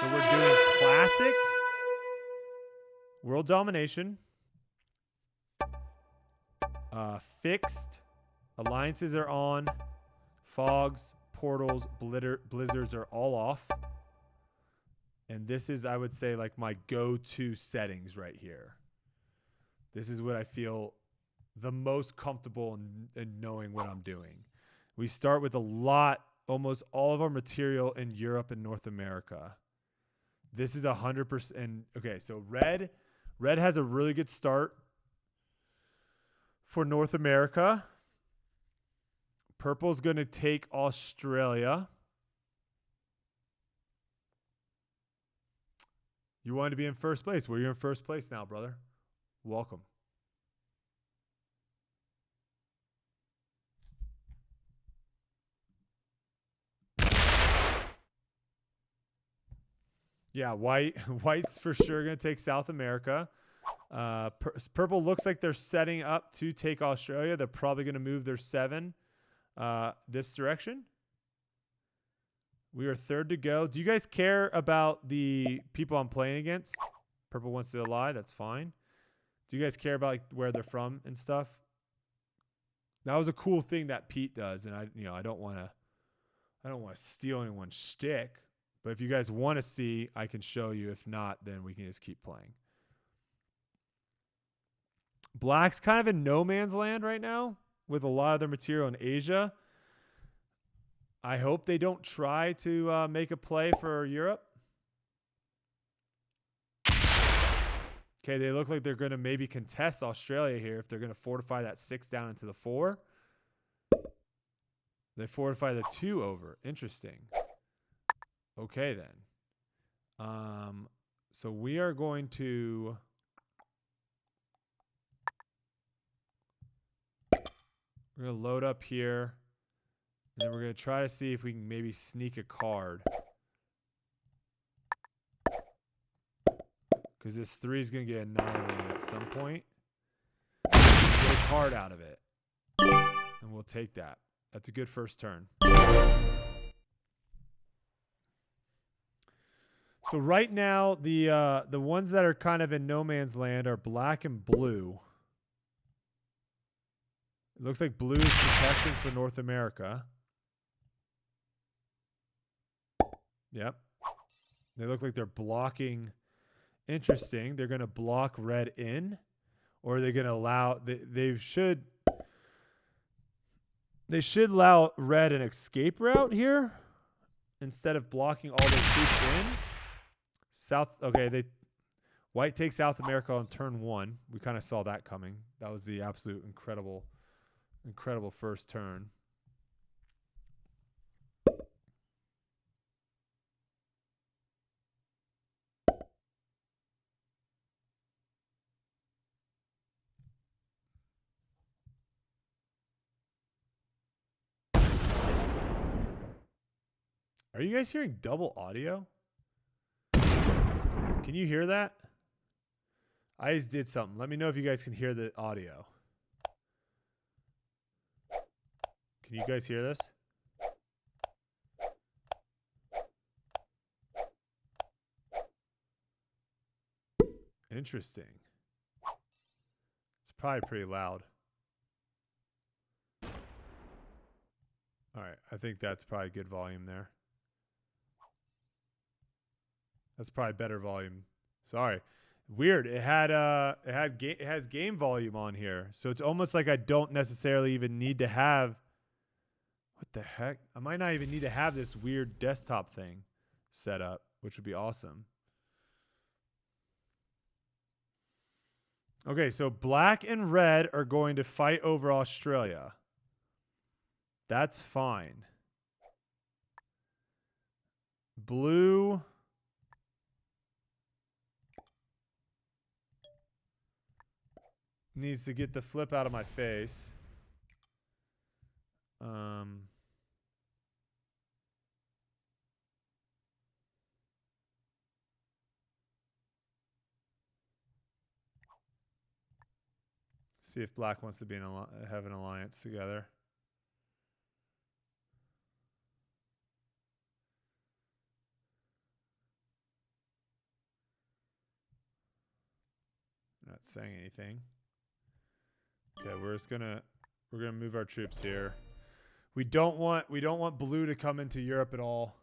So we're doing classic, world domination, fixed, alliances are on, fogs, portals, blizzards are all off. And this is, I would say, like my go-to settings right here. This is what I feel the most comfortable in knowing what I'm doing. We start with almost all of our material in Europe and North America. This is 100%. Okay, so red has a really good start for North America. Purple's going to take Australia. You wanted to be in first place. Well, you're in first place now, brother. Welcome. Yeah, white's for sure going to take South America. Purple looks like they're setting up to take Australia. They're probably going to move their 7 this direction. We are third to go. Do you guys care about the people I'm playing against? Purple wants to lie. That's fine. Do you guys care about like where they're from and stuff? That was a cool thing that Pete does, and I don't want to steal anyone's shtick. But if you guys want to see, I can show you. If not, then we can just keep playing. Black's kind of in no man's land right now with a lot of their material in Asia. I hope they don't try to make a play for Europe. Okay, they look like they're going to maybe contest Australia here if they're going to fortify that 6 down into the 4. They fortify the 2 over. Interesting. Okay, then. So we are going to... We're going to load up here. And then we're going to try to see if we can maybe sneak a card. Because this 3 is going to get annihilated at some point. Get a card out of it. And we'll take that. That's a good first turn. So right now, the ones that are kind of in no man's land are black and blue. It looks like blue is contesting for North America. Yep. They look like they're blocking. Interesting. They're going to block red in. Or are they going to allow... They should allow red an escape route here. Instead of blocking all their troops in. White takes South America on turn 1. We kind of saw that coming. That was the absolute incredible first turn. Are you guys hearing double audio? Can you hear that? I just did something. Let me know if you guys can hear the audio. Can you guys hear this? Interesting. It's probably pretty loud. All right, I think that's probably good volume there. That's probably better volume. Sorry. Weird. It has game volume on here. So it's almost like I don't necessarily even need to have... What the heck? I might not even need to have this weird desktop thing set up, which would be awesome. Okay, so black and red are going to fight over Australia. That's fine. Blue... needs to get the flip out of my face. See if black wants to be have an alliance together. Not saying anything. Okay, we're gonna move our troops here. We don't want blue to come into Europe at all.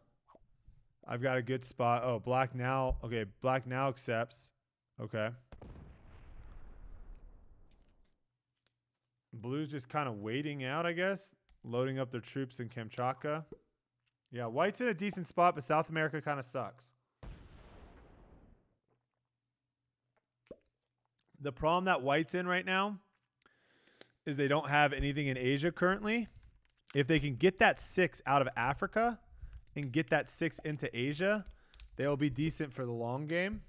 I've got a good spot. Oh, black now. Okay, black now accepts. Okay. Blue's just kind of waiting out, I guess. Loading up their troops in Kamchatka. Yeah, white's in a decent spot, but South America kind of sucks. The problem that white's in right now is they don't have anything in Asia currently. If they can get that 6 out of Africa and get that 6 into Asia, they'll be decent for the long game.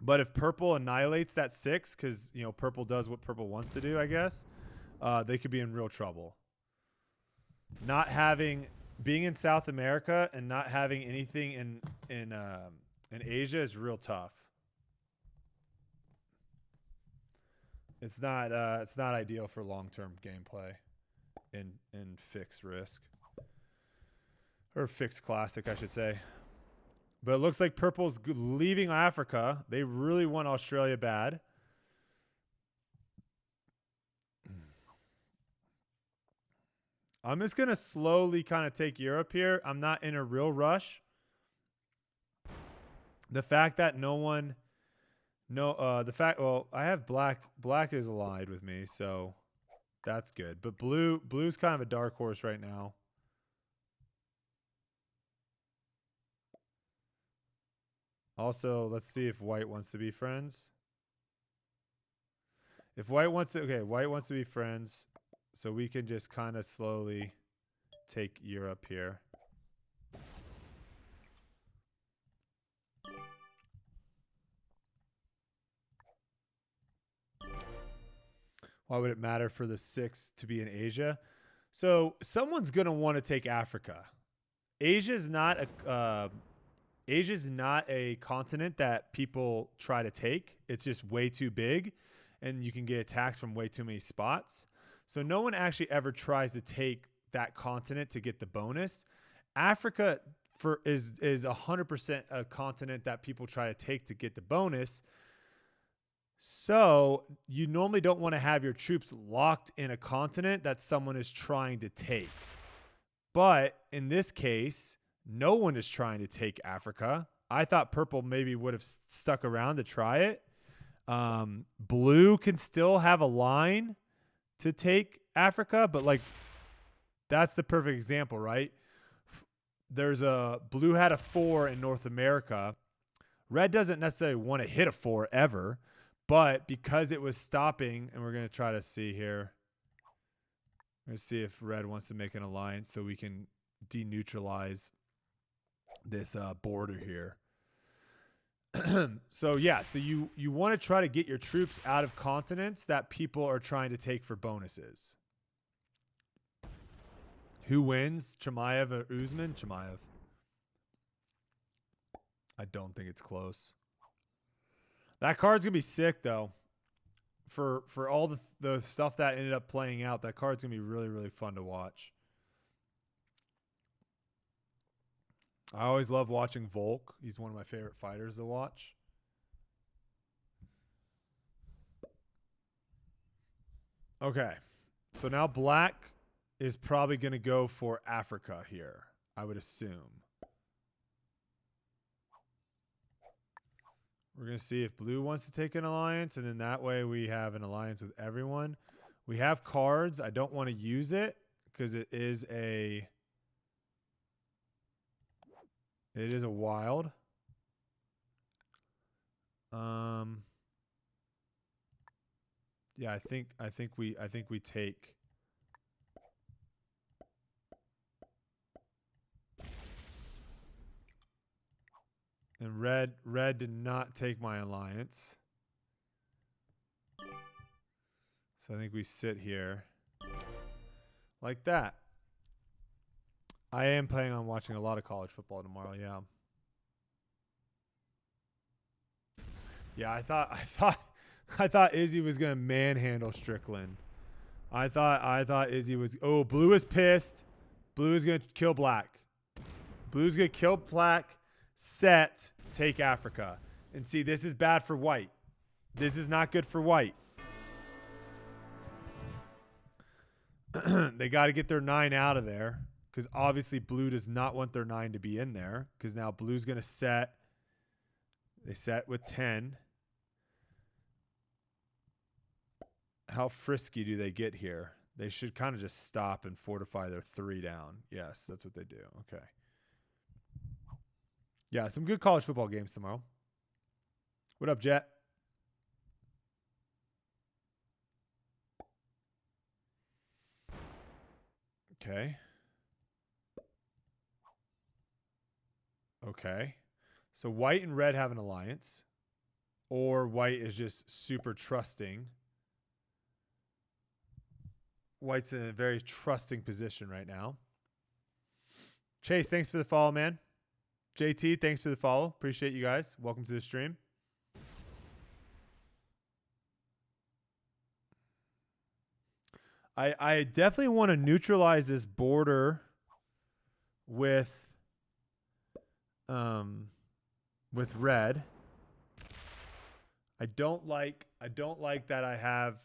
But if purple annihilates that 6, because, you know, purple does what purple wants to do, I guess, they could be in real trouble. Being in South America and not having anything in Asia is real tough. It's not ideal for long-term gameplay in fixed risk. Or fixed classic, I should say. But it looks like purple's leaving Africa. They really want Australia bad. I'm just going to slowly kind of take Europe here. I'm not in a real rush. The fact that well, I have black. Black is allied with me, so that's good. But blue's kind of a dark horse right now. Also, let's see if white wants to be friends. If white wants to, okay, white wants to be friends, so we can just kind of slowly take Europe here. Why would it matter for the 6 to be in Asia? So someone's going to want to take Africa. Asia's not a continent that people try to take. It's just way too big, and you can get attacked from way too many spots. So no one actually ever tries to take that continent to get the bonus. Africa is 100% a continent that people try to take to get the bonus. So you normally don't want to have your troops locked in a continent that someone is trying to take. But in this case, no one is trying to take Africa. I thought purple maybe would have stuck around to try it. Blue can still have a line to take Africa, but like that's the perfect example, right? Blue had a 4 in North America. Red doesn't necessarily want to hit a 4 ever, but because it was stopping, and we're going to try to see here. Let's see if red wants to make an alliance so we can deneutralize this border here. So yeah, so you want to try to get your troops out of continents that people are trying to take for bonuses. Who wins? Chimaev or Usman? Chimaev. I don't think it's close. That card's gonna be sick though. For all the stuff that ended up playing out, that card's gonna be really, really fun to watch. I always love watching Volk. He's one of my favorite fighters to watch. Okay. So now black is probably going to go for Africa here, I would assume. We're going to see if blue wants to take an alliance, and then that way we have an alliance with everyone. We have cards. I don't want to use it because it is a wild. Yeah, I think we take. And red did not take my alliance. So I think we sit here like that. I am planning on watching a lot of college football tomorrow, yeah. Yeah, I thought Izzy was gonna manhandle Strickland. I thought Izzy was. Oh, blue is pissed. Blue is gonna kill black. Blue's gonna kill black. Set, take Africa. And see, this is bad for white. This is not good for white. They got to get their 9 out of there because obviously blue does not want their 9 to be in there because now blue's going to set. They set with 10. How frisky do they get here? They should kind of just stop and fortify their 3 down. Yes, that's what they do. Okay. Yeah, some good college football games tomorrow. What up, Jet? Okay. Okay. So white and red have an alliance. Or white is just super trusting. White's in a very trusting position right now. Chase, thanks for the follow, man. JT, thanks for the follow. Appreciate you guys. Welcome to the stream. I definitely want to neutralize this border with red. I don't like that I have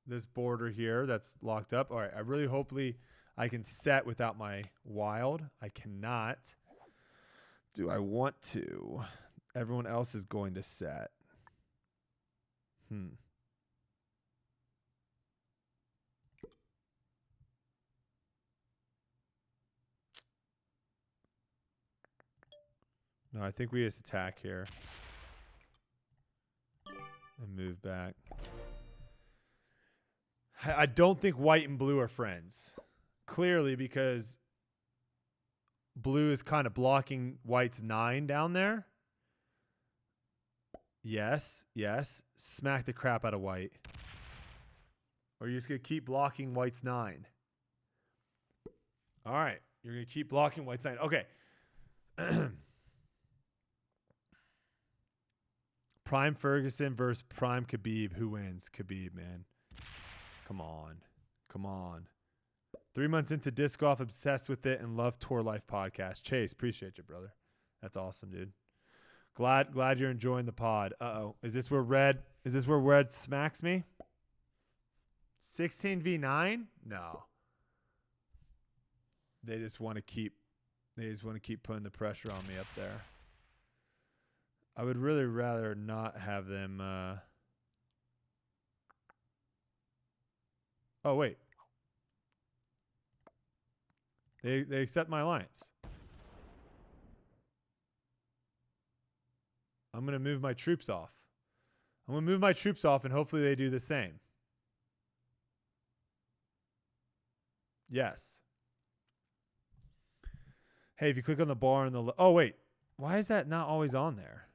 this border here that's locked up. All right, I really hopefully I can set without my wild. I cannot. Do I want to? Everyone else is going to set. No, I think we just attack here. And move back. I don't think white and blue are friends. Clearly, because blue is kind of blocking white's 9 down there. Yes, yes. Smack the crap out of white. Or you're just going to keep blocking white's 9. All right. You're going to keep blocking white's 9. Okay. Prime Ferguson versus Prime Khabib. Who wins? Khabib, man. Come on. Come on. 3 months into disc golf, obsessed with it, and love Tour Life podcast. Chase, appreciate you, brother. That's awesome, dude. Glad you're enjoying the pod. Uh-oh. Is this where red smacks me? 16v9? No. They just want to keep putting the pressure on me up there. I would really rather not have them Oh wait. They accept my alliance. I'm going to move my troops off. I'm going to move my troops off and hopefully they do the same. Yes. Hey, if you click on the bar in the... Oh, wait. Why is that not always on there?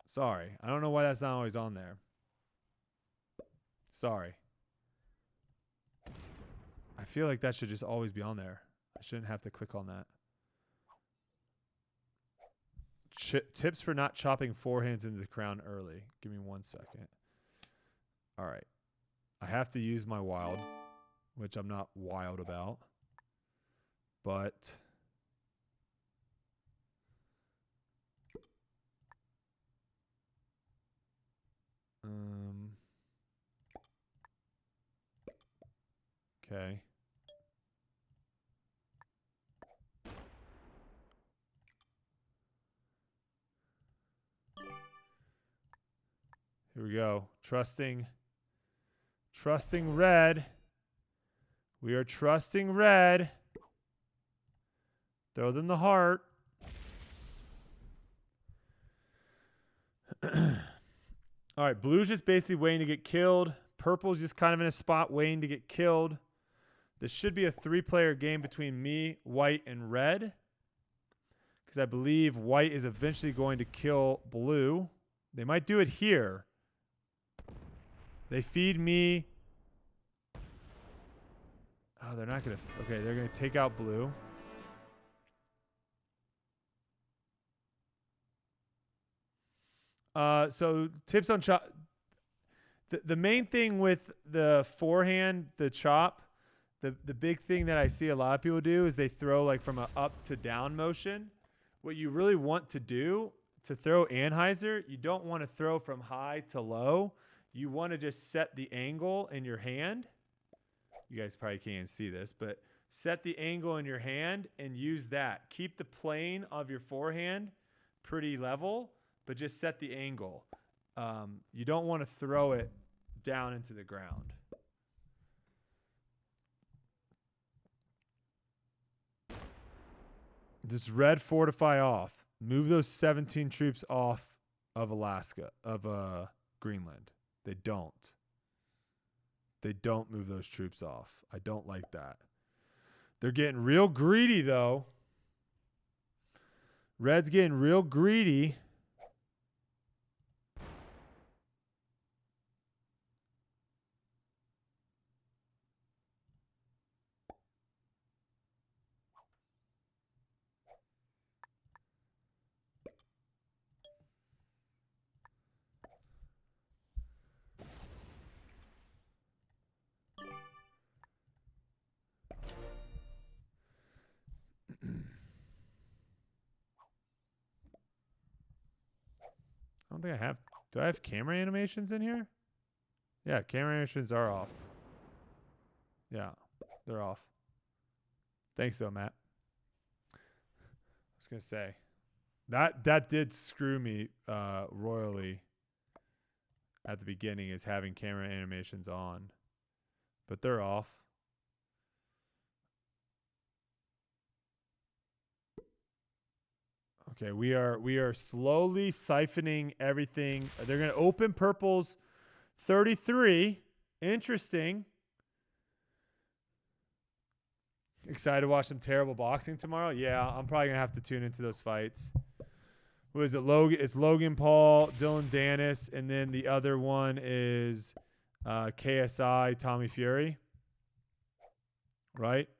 Sorry. I don't know why that's not always on there. Sorry. I feel like that should just always be on there. I shouldn't have to click on that. Tips for not chopping forehands into the crown early. Give me 1 second. All right. I have to use my wild, which I'm not wild about. But... okay. Here we go. Trusting red. We are trusting red. Throw them the heart. All right, blue's just basically waiting to get killed. Purple's just kind of in a spot waiting to get killed. This should be a 3-player game between me, white, and red. Because I believe white is eventually going to kill blue. They might do it here. They feed me. Oh, they're not going to... Okay, they're going to take out blue. So tips on chop. The main thing with the forehand, the chop, the big thing that I see a lot of people do is they throw like from a up to down motion. What you really want to do to throw Anheuser, you don't want to throw from high to low. You want to just set the angle in your hand. You guys probably can't see this, but set the angle in your hand and use that. Keep the plane of your forehand pretty level, but just set the angle. You don't want to throw it down into the ground. Just red fortify off. Move those 17 troops off of Alaska, of Greenland. They don't. They don't move those troops off. I don't like that. They're getting real greedy, though. Red's getting real greedy. I don't think I have. Do I have camera animations in here? Yeah, camera animations are off. Yeah, they're off. Thanks, though, Matt. I was gonna say that did screw me royally at the beginning, is having camera animations on, but they're off. Okay, we are slowly siphoning everything. They're going to open purple's 33. Interesting. Excited to watch some terrible boxing tomorrow? Yeah, I'm probably going to have to tune into those fights. Who is it? Logan? It's Logan Paul, Dylan Dennis, and then the other one is KSI, Tommy Fury. Right?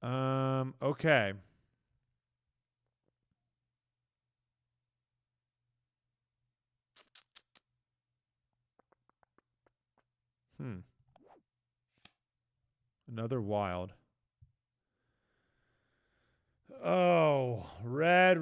Okay. Another wild. Oh, red.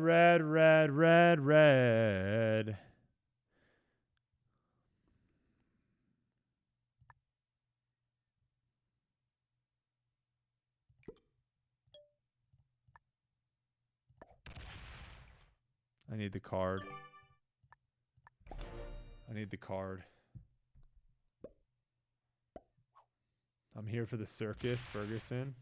I need the card. I'm here for the circus, Ferguson.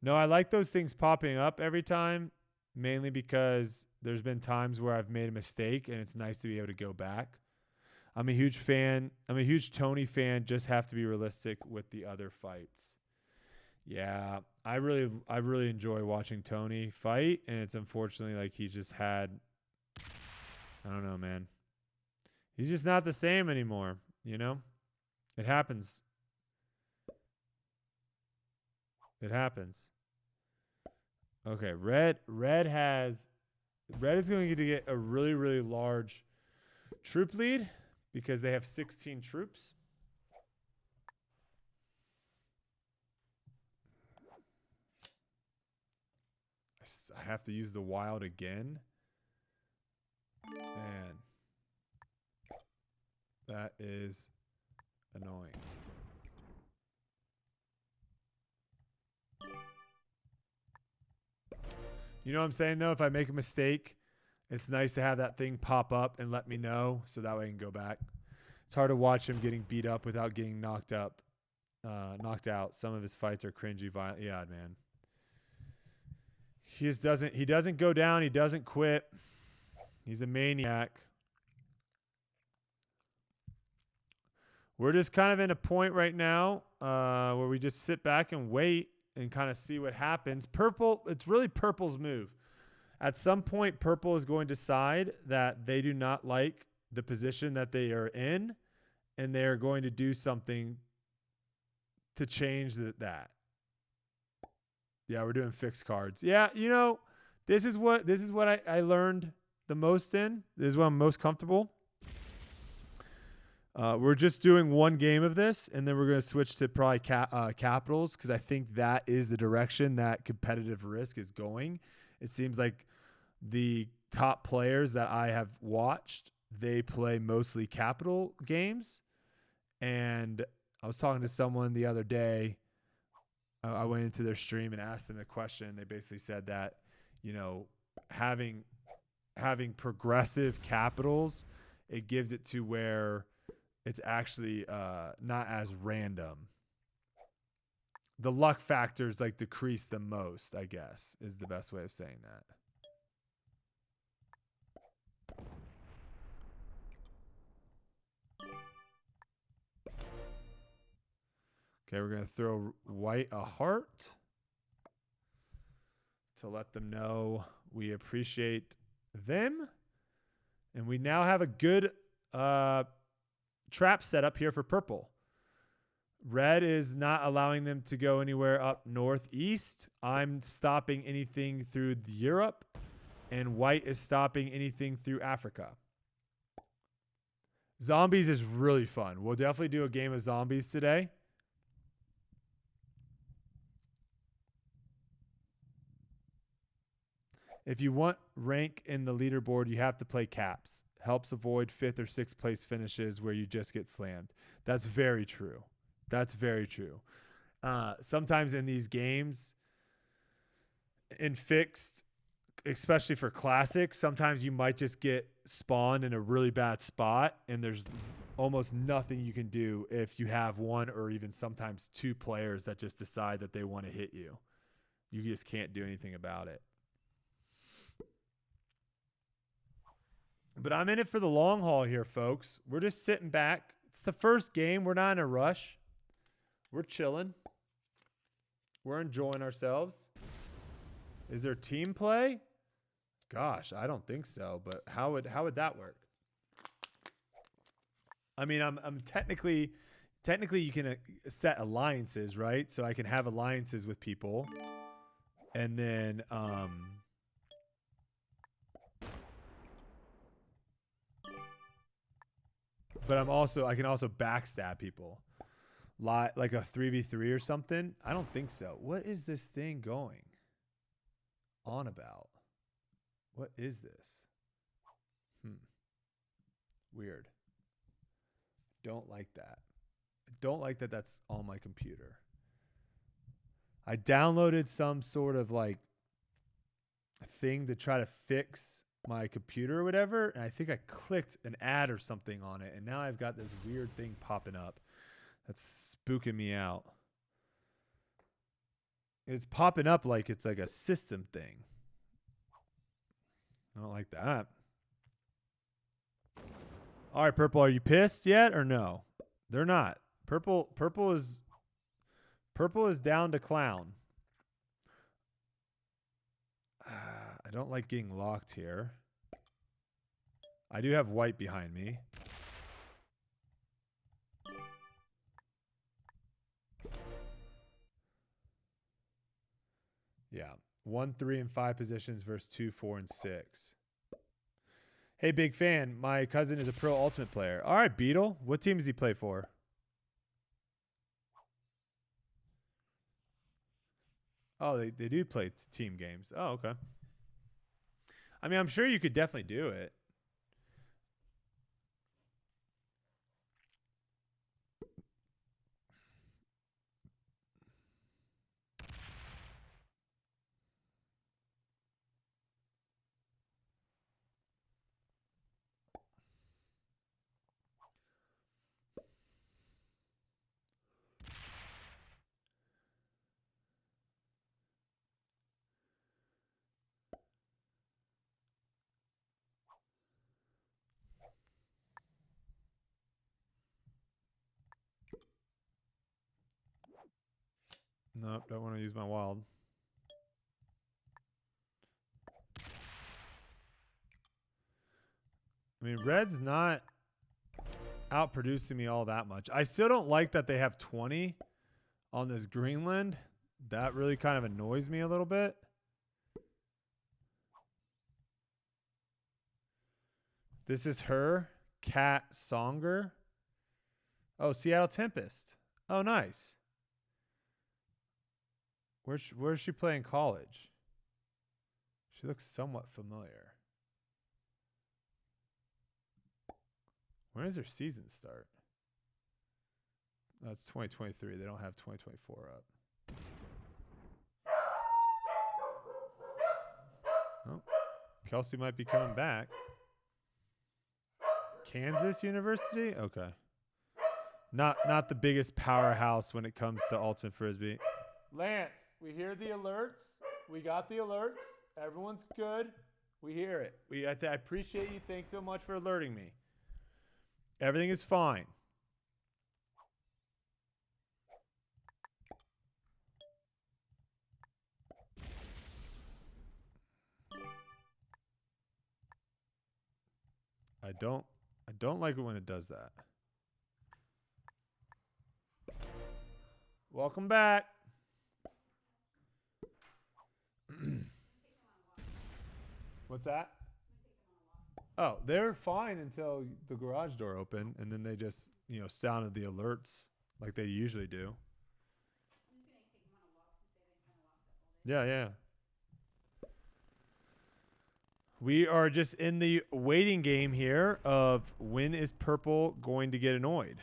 No, I like those things popping up every time, mainly because there's been times where I've made a mistake and it's nice to be able to go back. I'm a huge fan. I'm a huge Tony fan. Just have to be realistic with the other fights. Yeah, I really enjoy watching Tony fight, and it's unfortunately like he just had, I don't know, man. He's just not the same anymore, you know? It happens. It happens. Okay, red is going to get a really large troop lead because they have 16 troops. I have to use the wild again. Man. That is annoying. You know what I'm saying, though? If I make a mistake, it's nice to have that thing pop up and let me know so that way I can go back. It's hard to watch him getting beat up without getting knocked out. Some of his fights are cringy, violent. Yeah, man. He doesn't go down. He doesn't quit. He's a maniac. We're just kind of in a point right now where we just sit back and wait and kind of see what happens. Purple, it's really purple's move. At some point, purple is going to decide that they do not like the position that they are in, and they are going to do something to change that. Yeah, we're doing fixed cards. Yeah, you know, this is what I learned the most in. This is what I'm most comfortable. We're just doing one game of this, and then we're going to switch to probably capitals because I think that is the direction that competitive risk is going. It seems like the top players that I have watched, they play mostly capital games. And I was talking to someone the other day. I went into their stream and asked them a question. They basically said that, having progressive capitals, it gives it to where it's actually not as random. The luck factors like decrease the most, I guess, is the best way of saying that. Okay, we're going to throw white a heart to let them know we appreciate them. And we now have a good trap set up here for purple. Red is not allowing them to go anywhere up northeast. I'm stopping anything through Europe. And white is stopping anything through Africa. Zombies is really fun. We'll definitely do a game of zombies today. If you want rank in the leaderboard, you have to play caps. Helps avoid 5th or 6th place finishes where you just get slammed. That's very true. That's very true. Sometimes in these games, in fixed, especially for classics, sometimes you might just get spawned in a really bad spot, and there's almost nothing you can do if you have one or even sometimes two players that just decide that they want to hit you. You just can't do anything about it. But I'm in it for the long haul here, folks. We're just sitting back. It's the first game. We're not in a rush. We're chilling. We're enjoying ourselves. Is there team play? Gosh, I don't think so. But how would that work? I mean, I'm technically you can set alliances, right? So I can have alliances with people, and then but I can also backstab people. Like a 3v3 or something? I don't think so. What is this thing going on about? What is this? Weird. Don't like that. I don't like that that's on my computer. I downloaded some sort of like thing to try to fix my computer or whatever, and I think I clicked an ad or something on it, and now I've got this weird thing popping up that's spooking me out. It's popping up like it's like a system thing. I don't like that. All right, purple, are you pissed yet or no? They're not. Purple is down to clown. I don't like getting locked here. I do have white behind me. Yeah. 1, 3, and 5 positions versus 2, 4, and 6. Hey, big fan. My cousin is a pro ultimate player. All right, Beetle. What team does he play for? Oh, they do play team games. Oh, okay. I mean, I'm sure you could definitely do it. Nope, don't want to use my wild. I mean, red's not outproducing me all that much. I still don't like that they have 20 on this Greenland. That really kind of annoys me a little bit. This is her, Cat Songer. Oh, Seattle Tempest. Oh, nice. Where's she playing college? She looks somewhat familiar. When does their season start? That's 2023. They don't have 2024 up. Oh, Kelsey might be coming back. Kansas University? Okay. Not the biggest powerhouse when it comes to Ultimate Frisbee. Lance, we hear the alerts. We got the alerts. Everyone's good. We hear it. I appreciate you. Thanks so much for alerting me. Everything is fine. I don't like it when it does that. Welcome back. What's that? Oh, they're fine until the garage door opened, and then they just, sounded the alerts like they usually do. Yeah. We are just in the waiting game here of when is purple going to get annoyed.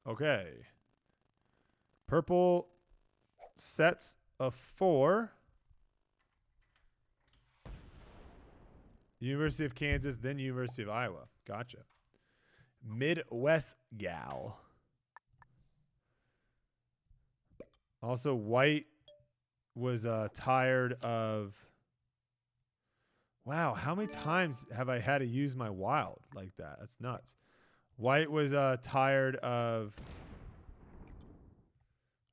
Okay. Purple sets of 4. University of Kansas, then University of Iowa. Gotcha. Midwest gal. Also, white was tired of... Wow, how many times have I had to use my wild like that? That's nuts. White was tired of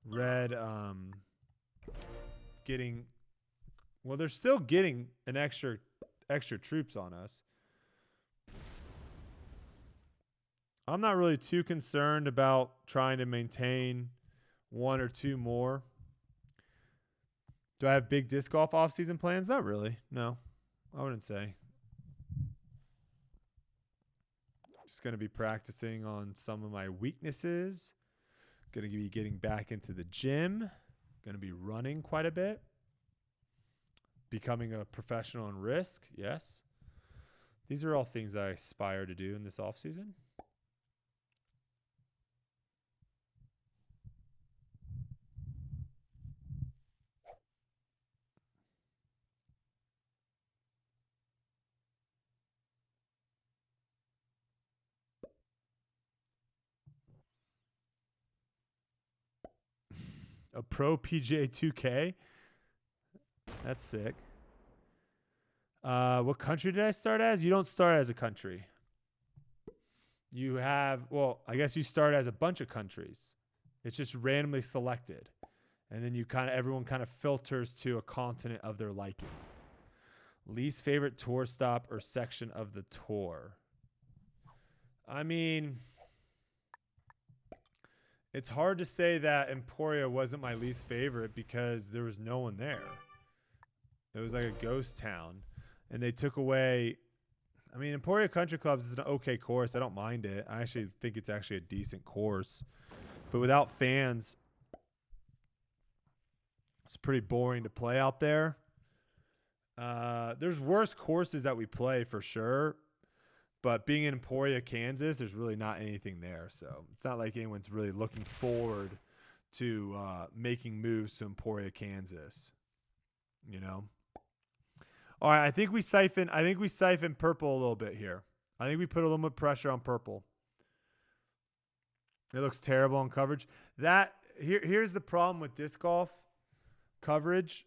red getting... Well, they're still getting an extra troops on us. I'm not really too concerned about trying to maintain 1 or 2 more. Do I have big disc golf off-season plans? Not really. No, I wouldn't say. Just going to be practicing on some of my weaknesses. Going to be getting back into the gym. Going to be running quite a bit. Becoming a professional in Risk, yes. These are all things I aspire to do in this off-season. A pro PGA 2K? That's sick. What country did I start as? You don't start as a country. You have, well, I guess you start as a bunch of countries. It's just randomly selected. And then everyone kind of filters to a continent of their liking. Least favorite tour stop or section of the tour. I mean, it's hard to say that Emporia wasn't my least favorite because there was no one there. It was like a ghost town. And they took away... I mean, Emporia Country Clubs is an okay course. I don't mind it. I actually think it's actually a decent course. But without fans, it's pretty boring to play out there. There's worse courses that we play for sure. But being in Emporia, Kansas, there's really not anything there. So it's not like anyone's really looking forward to making moves to Emporia, Kansas. You know? All right, I think we siphon purple a little bit here. I think we put a little bit of pressure on purple. It looks terrible on coverage. Here's the problem with disc golf coverage.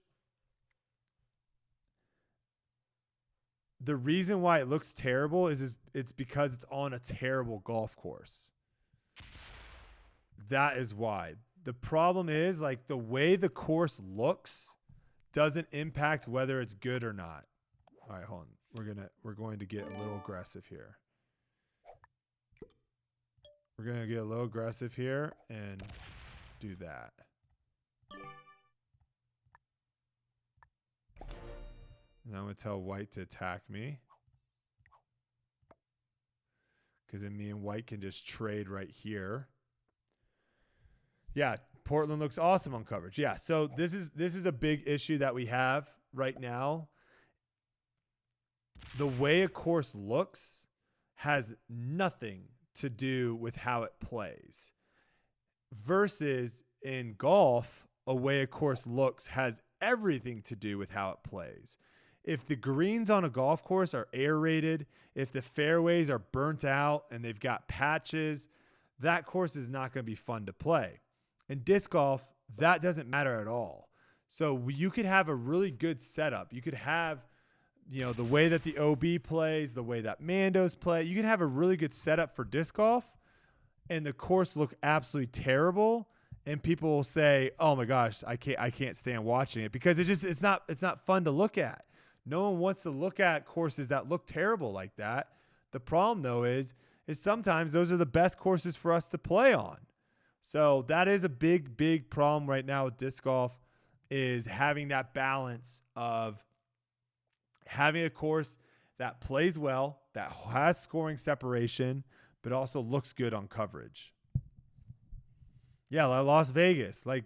The reason why it looks terrible is it's because it's on a terrible golf course. That is why. The problem is, like, the way the course looks doesn't impact whether it's good or not. All right, hold on. We're going to get a little aggressive here. We're going to get a little aggressive here, and do that. And I'm going to tell white to attack me. Because then me and white can just trade right here. Yeah, Portland looks awesome on coverage. Yeah, so this is a big issue that we have right now. The way a course looks has nothing to do with how it plays. Versus in golf, a way a course looks has everything to do with how it plays. If the greens on a golf course are aerated, if the fairways are burnt out and they've got patches, that course is not going to be fun to play. In disc golf, that doesn't matter at all. So you could have a really good setup. You could have, the way that the OB plays, the way that Mandos play. You can have a really good setup for disc golf, and the course look absolutely terrible. And people will say, "Oh my gosh, I can't stand watching it," because it's not fun to look at. No one wants to look at courses that look terrible like that. The problem though is sometimes those are the best courses for us to play on. So that is a big problem right now with disc golf, is having that balance of having a course that plays well, that has scoring separation, but also looks good on coverage. Yeah, like Las Vegas, like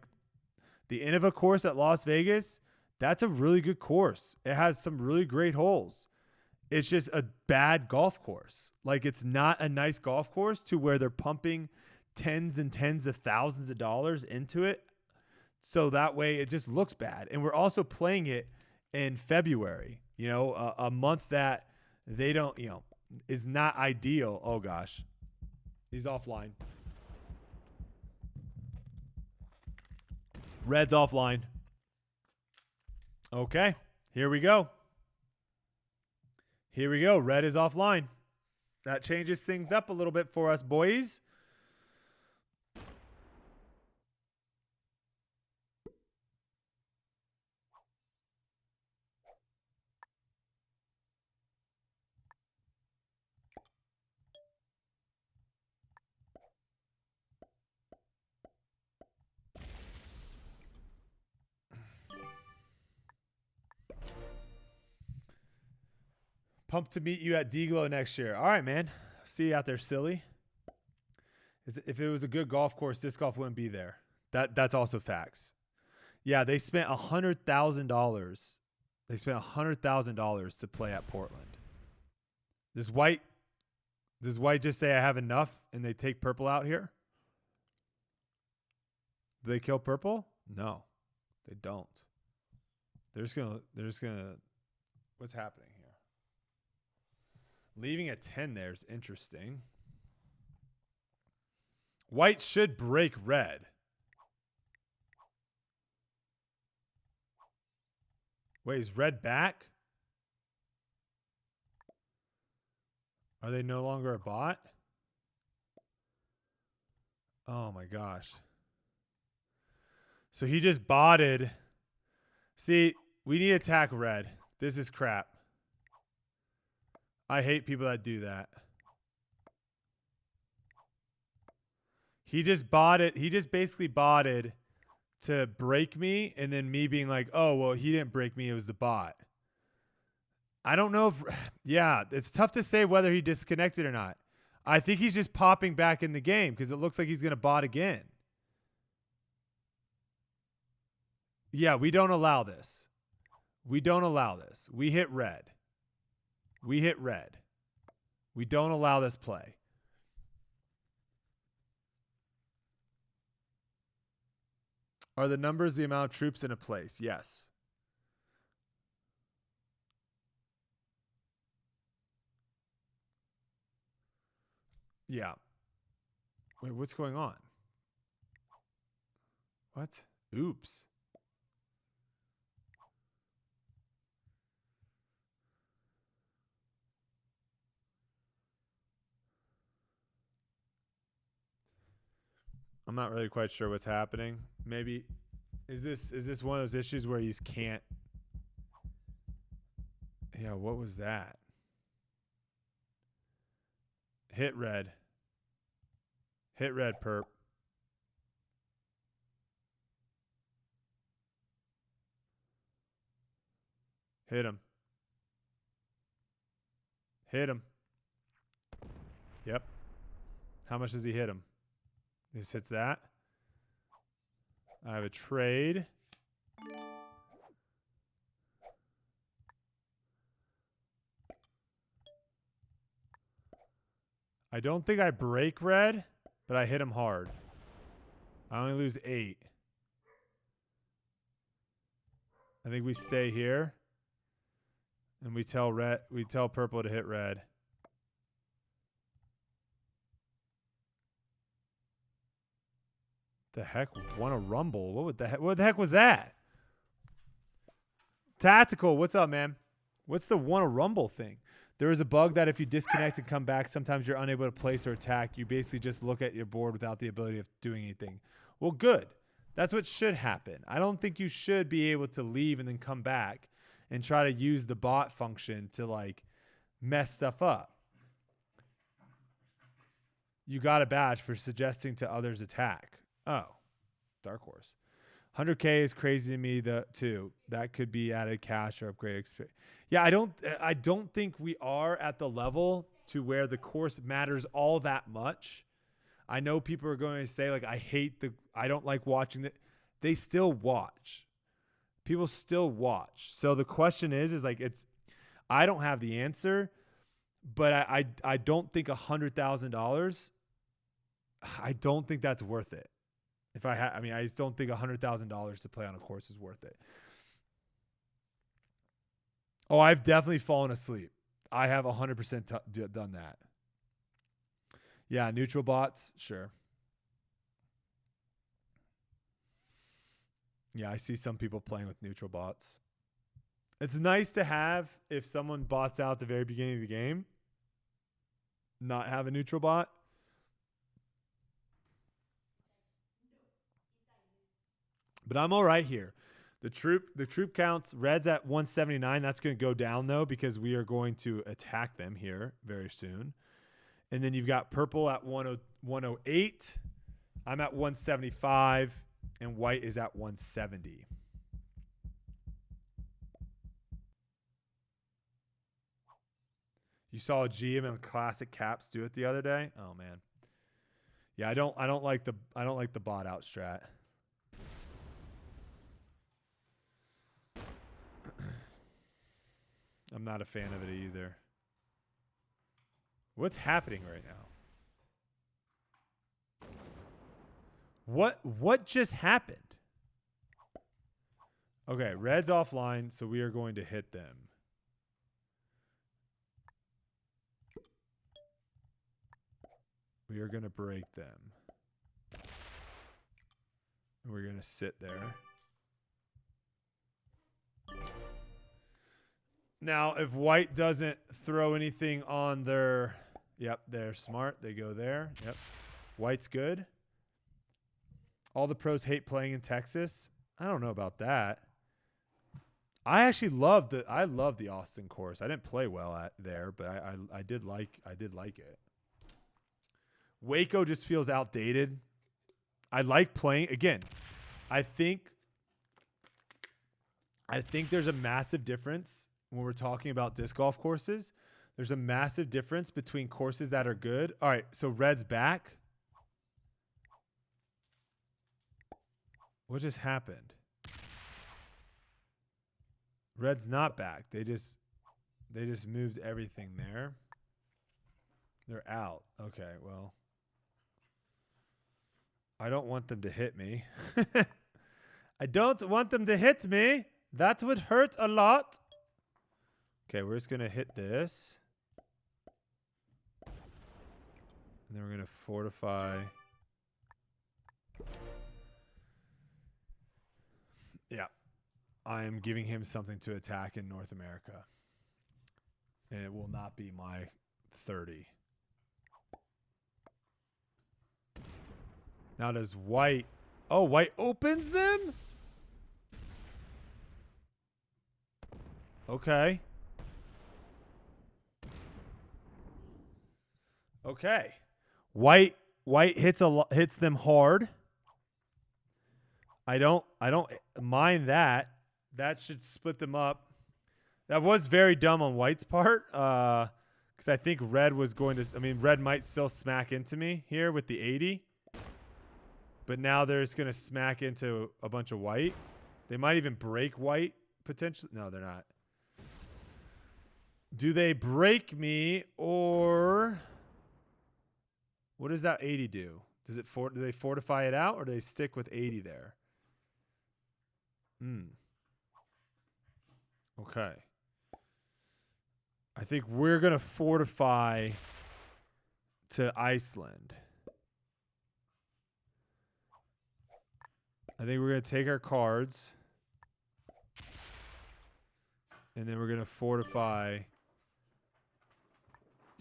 the Innova course at Las Vegas, that's a really good course. It has some really great holes. It's just a bad golf course. Like, it's not a nice golf course to where they're pumping tens and tens of thousands of dollars into it. So that way it just looks bad. And we're also playing it in February, a month that they don't, is not ideal. Oh gosh, he's offline. Red's offline. Okay, here we go. Red is offline. That changes things up a little bit for us, boys. Pumped to meet you at D-Glow next year. All right, man. See you out there, silly. If it was a good golf course, disc golf wouldn't be there. That's also facts. Yeah, they spent $100,000. They spent $100,000 to play at Portland. Does white just say I have enough and they take purple out here? Do they kill purple? No, they don't. They're just gonna. What's happening here? Leaving a 10 there is interesting. White should break red. Wait, is red back? Are they no longer a bot? Oh my gosh. So he just botted. See, we need to attack red. This is crap. I hate people that do that. He just botted. He just basically botted to break me, and then me being like, oh, well, he didn't break me. It was the bot. I don't know if, yeah, it's tough to say whether he disconnected or not. I think he's just popping back in the game because it looks like he's going to bot again. Yeah, we don't allow this. We don't allow this. We hit red. We hit red. We don't allow this play. Are the numbers the amount of troops in a place? Yes. Yeah. Wait, what's going on? What? Oops. I'm not really quite sure what's happening. Maybe is this one of those issues where you just can't? Yeah, what was that? Hit red. Hit red, perp. Hit him. Hit him. Yep. How much does he hit him? He just hits that. I have a trade. I don't think I break red, but I hit him hard. I only lose 8. I think we stay here. And we tell purple to hit red. The heck? Won a rumble. What the heck was that? Tactical, what's up, man? What's the won a rumble thing? There is a bug that if you disconnect and come back, sometimes you're unable to place or attack. You basically just look at your board without the ability of doing anything. Well, good. That's what should happen. I don't think you should be able to leave and then come back and try to use the bot function to like mess stuff up. You got a badge for suggesting to others attack. Oh, Dark Horse. 100K is crazy to me too. That could be added cash or upgrade experience. Yeah, I don't think we are at the level to where the course matters all that much. I know people are going to say like I don't like watching it. They still watch. People still watch. So the question is like I don't have the answer, but I don't think $100,000. I don't think that's worth it. I just don't think $100,000 to play on a course is worth it. Oh, I've definitely fallen asleep. I have 100% done that. Yeah, neutral bots, sure. Yeah, I see some people playing with neutral bots. It's nice to have if someone bots out at the very beginning of the game, not have a neutral bot. But I'm all right here. The troop counts, red's at 179. That's going to go down, though, because we are going to attack them here very soon. And then you've got purple at 108. I'm at 175, and white is at 170. You saw GM and Classic Caps do it the other day? Oh, man. Yeah, I don't like the bot out strat. I'm not a fan of it either. What's happening right now? What just happened? Okay, red's offline, so we are going to hit them. We are going to break them. We're going to sit there. Now, if white doesn't throw anything on their... Yep, they're smart. They go there. Yep. White's good. All the pros hate playing in Texas. I don't know about that. I actually love the Austin course. I didn't play well at there, but I did like it. Waco just feels outdated. I like playing again. I think there's a massive difference when we're talking about disc golf courses. There's a massive difference between courses that are good. All right, so red's back. What just happened? Red's not back. They just moved everything there. They're out. Okay, well. I don't want them to hit me. I don't want them to hit me. That would hurt a lot. Okay, we're just going to hit this. And then we're going to fortify. Yeah. I am giving him something to attack in North America. And it will not be my 30. Now does white... Oh, white opens them? Okay. Okay. White hits them hard. I don't mind that. That should split them up. That was very dumb on white's part. Because I think red was going to. I mean, red might still smack into me here with the 80. But now they're just going to smack into a bunch of white. They might even break white potentially. No, they're not. Do they break me or what does that 80 do? Do they fortify it out or do they stick with 80 there? Okay. I think we're going to fortify to Iceland. I think we're going to take our cards. And then we're going to fortify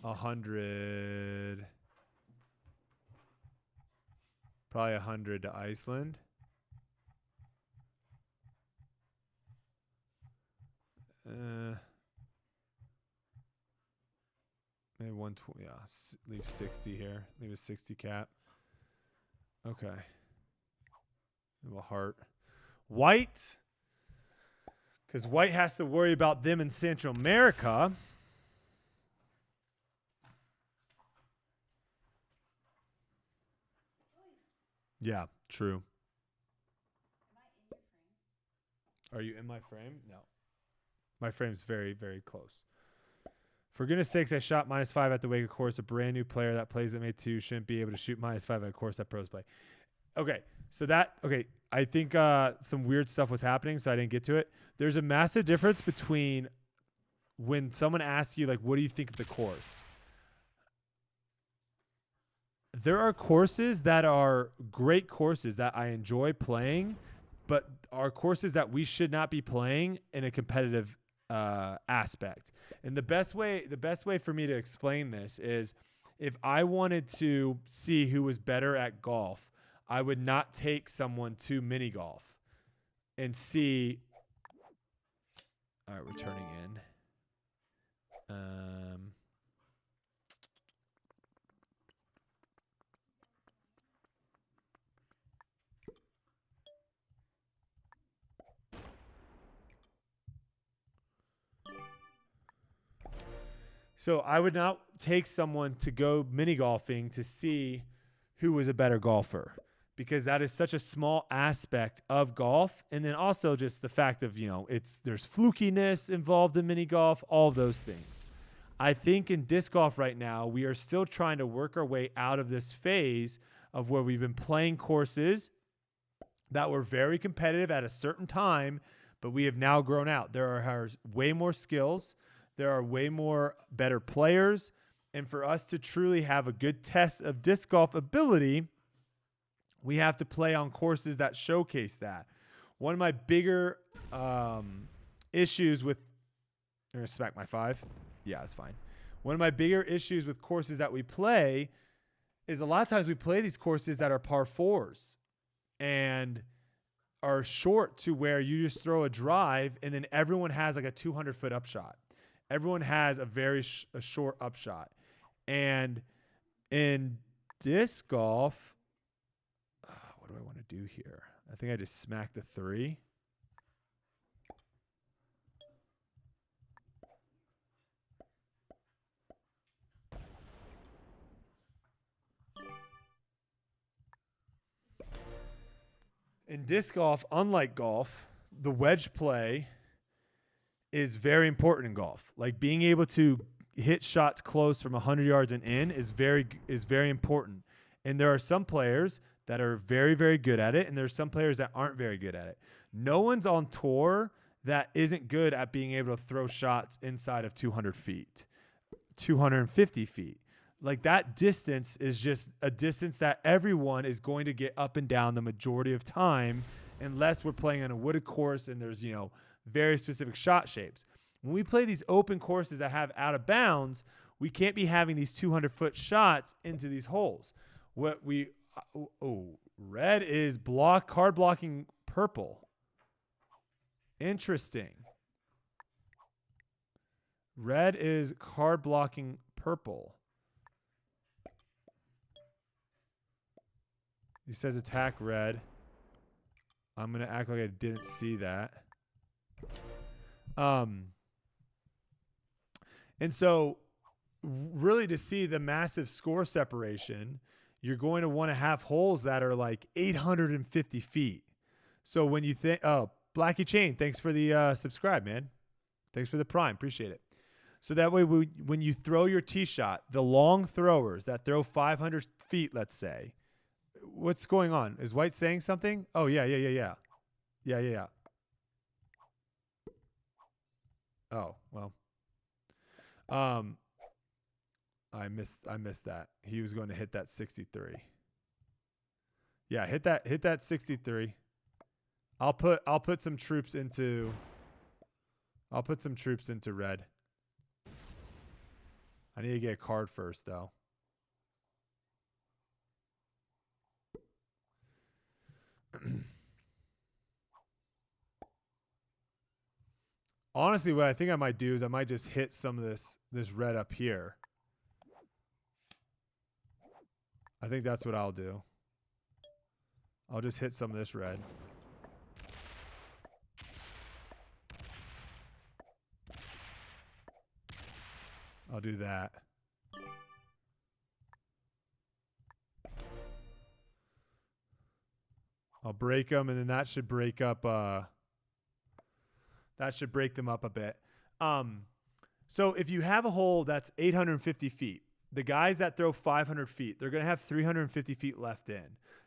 100. Probably 100 to Iceland. Maybe 120. Yeah, leave 60 here. Leave a 60 cap. Okay. Leave a heart. White. Because white has to worry about them in Central America. Yeah, true. Are you in my frame? No. My frame's very, very close. For goodness sakes, I shot -5 at the wake. Of course, a brand new player that plays at May 2 shouldn't be able to shoot -5 at course that pros play. Okay, so I think some weird stuff was happening, so I didn't get to it. There's a massive difference between when someone asks you, like, what do you think of the course? There are courses that are great courses that I enjoy playing, but are courses that we should not be playing in a competitive aspect. And the best way for me to explain this is if I wanted to see who was better at golf, I would not take someone to mini golf and see. All right, we're turning in. So I would not take someone to go mini golfing to see who was a better golfer, because that is such a small aspect of golf. And then also just the fact of, there's flukiness involved in mini golf, all of those things. I think in disc golf right now, we are still trying to work our way out of this phase of where we've been playing courses that were very competitive at a certain time, but we have now grown out. There are way more skills. There are way more better players. And for us to truly have a good test of disc golf ability, we have to play on courses that showcase that. One of my bigger issues with... I'm going to smack my 5. Yeah, it's fine. One of my bigger issues with courses that we play is a lot of times we play these courses that are par 4s and are short to where you just throw a drive and then everyone has like a 200-foot upshot. Everyone has a very short upshot. And in disc golf, what do I want to do here? I think I just smacked the 3. In disc golf, unlike golf, the wedge play is very important in golf. Like being able to hit shots close from 100 yards and in is very important. And there are some players that are very, very good at it, and there's some players that aren't very good at it. No one's on tour that isn't good at being able to throw shots inside of 200 feet, 250 feet. Like that distance is just a distance that everyone is going to get up and down the majority of time, unless we're playing on a wooded course and there's, very specific shot shapes. When we play these open courses that have out of bounds, we can't be having these 200-foot shots into these holes. Red is card blocking purple. Interesting. Red is card blocking purple. He says attack red. I'm going to act like I didn't see that. And so really to see the massive score separation, you're going to want to have holes that are like 850 feet. So when you think, oh, Blackie Chain, thanks for the subscribe, man. Thanks for the prime. Appreciate it. So that way, when you throw your tee shot, the long throwers that throw 500 feet, let's say, what's going on? Is White saying something? Oh, yeah. Oh, well. I missed that. He was going to hit that 63. Yeah, hit that 63. I'll put some troops into red. I need to get a card first though. Honestly, what I think I might do is I might just hit some of this red up here. I think that's what I'll do. I'll just hit some of this red. I'll do that. I'll break them, and then that should break up. That should break them up a bit. So if you have a hole that's 850 feet, the guys that throw 500 feet, they're going to have 350 feet left in.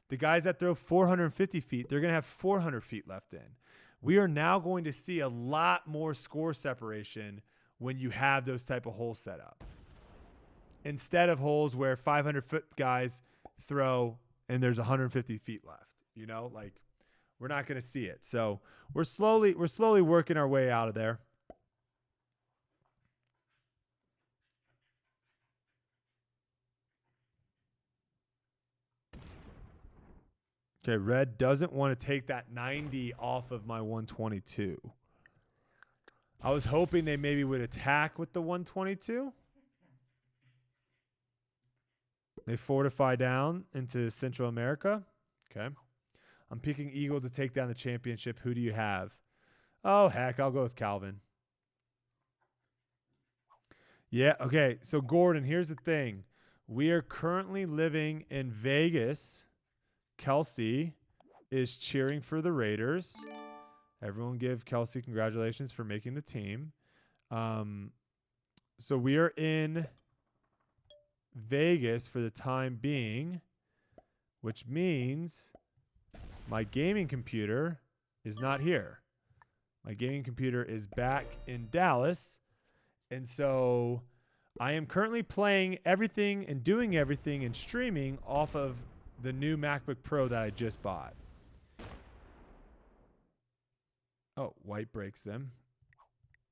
The guys that throw 450 feet, they're going to have 400 feet left in. We are now going to see a lot more score separation when you have those type of holes set up. Instead of holes where 500-foot guys throw and there's 150 feet left. You know, like we're not going to see it. So we're slowly working our way out of there. Okay, red doesn't want to take that 90 off of my 122. I was hoping they maybe would attack with the 122. They fortify down into Central America. Okay. I'm picking Eagle to take down the championship. Who do you have? Oh, heck, I'll go with Calvin. Yeah, okay. So, Gordon, here's the thing. We are currently living in Vegas. Kelsey is cheering for the Raiders. Everyone give Kelsey congratulations for making the team. So we are in Vegas for the time being, which means my gaming computer is not here. My gaming computer is back in Dallas. And so I am currently playing everything and doing everything and streaming off of the new MacBook Pro that I just bought. Oh, white breaks them.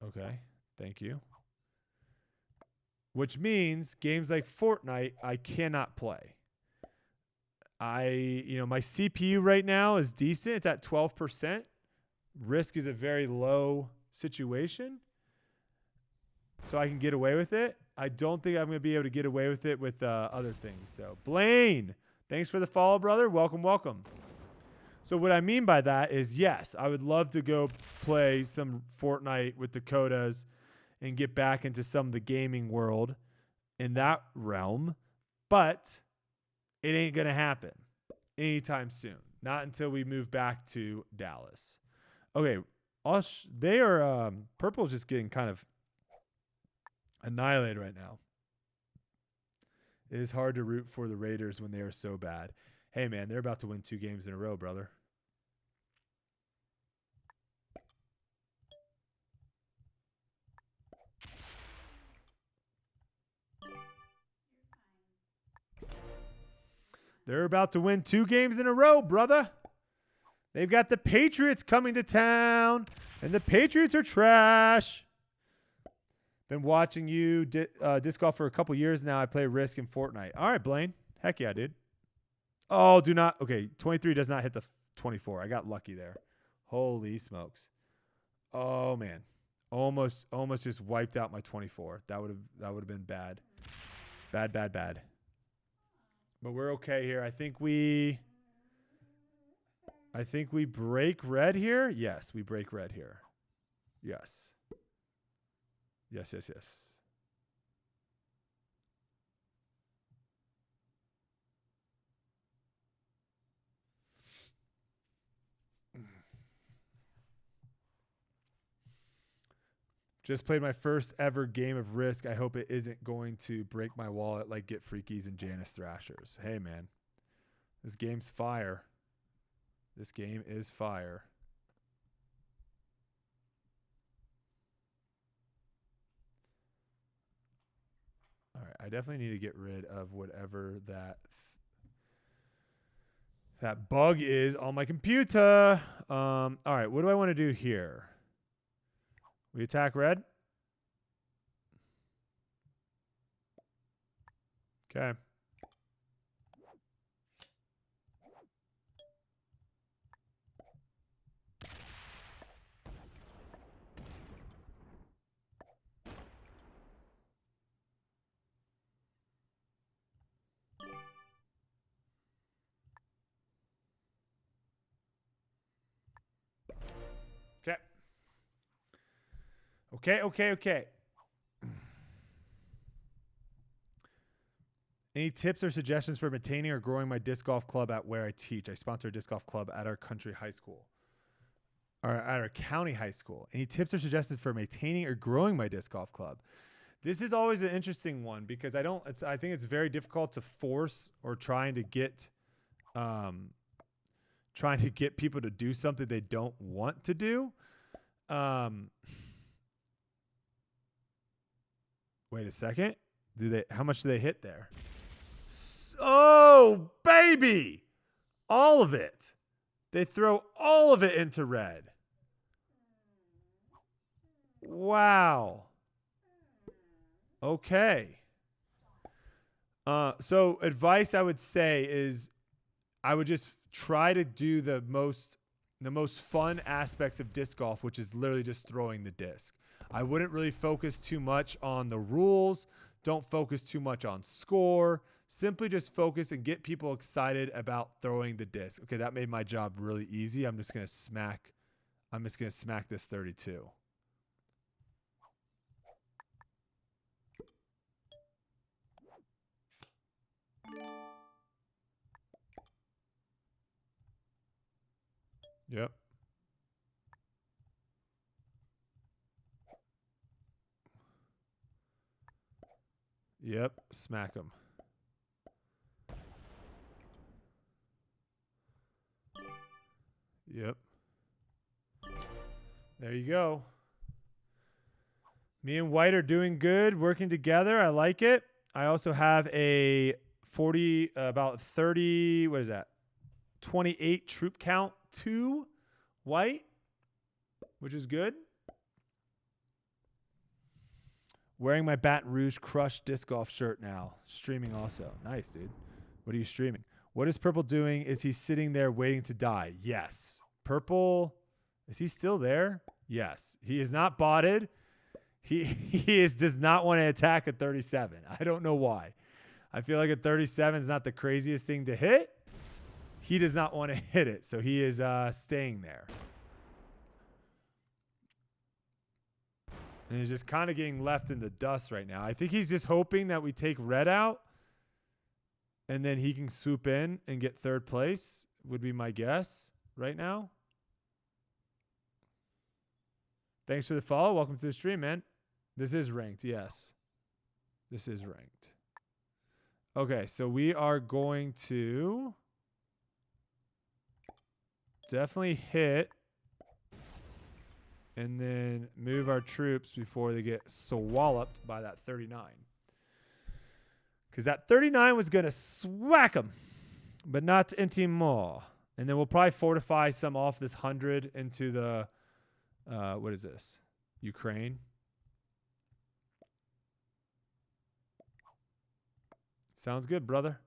Okay, thank you. Which means games like Fortnite, I cannot play. My CPU right now is decent. It's at 12%. Risk is a very low situation. So I can get away with it. I don't think I'm going to be able to get away with it with other things. So Blaine, thanks for the follow, brother. Welcome, welcome. So what I mean by that is, yes, I would love to go play some Fortnite with Dakotas and get back into some of the gaming world in that realm, but it ain't going to happen anytime soon. Not until we move back to Dallas. Okay, they are purple's just getting kind of annihilated right now. It is hard to root for the Raiders when they are so bad. Hey, man, they're about to win 2 games in a row, brother. They're about to win 2 games in a row, brother. They've got the Patriots coming to town, and the Patriots are trash. Been watching you disc golf for a couple years now. I play Risk in Fortnite. All right, Blaine. Heck yeah, dude. Oh, do not. Okay, 23 does not hit the 24. I got lucky there. Holy smokes. Oh, man. Almost just wiped out my 24. That would have been bad. Bad. But we're okay here. I think we break red here. Yes, we break red here. Yes. Just played my first ever game of Risk. I hope it isn't going to break my wallet like Get Freakies and Janice Thrashers. Hey, man. This game's fire. This game is fire. All right. I definitely need to get rid of whatever that bug is on my computer. All right. What do I want to do here? We attack red. Okay. Okay. Any tips or suggestions for maintaining or growing my disc golf club at where I teach? I sponsor a disc golf club at our country high school. Or at our county high school. Any tips or suggestions for maintaining or growing my disc golf club? This is always an interesting one because I think it's very difficult to force or trying to get people to do something they don't want to do. Wait a second. How much do they hit there? Oh, baby. All of it. They throw all of it into red. Wow. Okay. So advice I would say is I would just try to do the most fun aspects of disc golf, which is literally just throwing the disc. I wouldn't really focus too much on the rules. Don't focus too much on score. Simply just focus and get people excited about throwing the disc. Okay, that made my job really easy. I'm just gonna smack this 32. Yep. Yep, smack him. Yep. There you go. Me and White are doing good, working together. I like it. I also have a 28 troop count to White, which is good. Wearing my Baton Rouge Crush disc golf shirt now. Streaming also. Nice, dude. What are you streaming? What is Purple doing? Is he sitting there waiting to die? Yes. Purple, is he still there? Yes. He is not botted. He does not want to attack a 37. I don't know why. I feel like a 37 is not the craziest thing to hit. He does not want to hit it, so he is staying there. And he's just kind of getting left in the dust right now. I think he's just hoping that we take red out and then he can swoop in and get third place, would be my guess right now. Thanks for the follow. Welcome to the stream, man. This is ranked, yes. This is ranked. Okay, so we are going to definitely hit and then move our troops before they get swallowed by that 39. Because that 39 was going to swack them, but not anymore. And then we'll probably fortify some off this 100 into the, what is this? Ukraine. Sounds good, brother.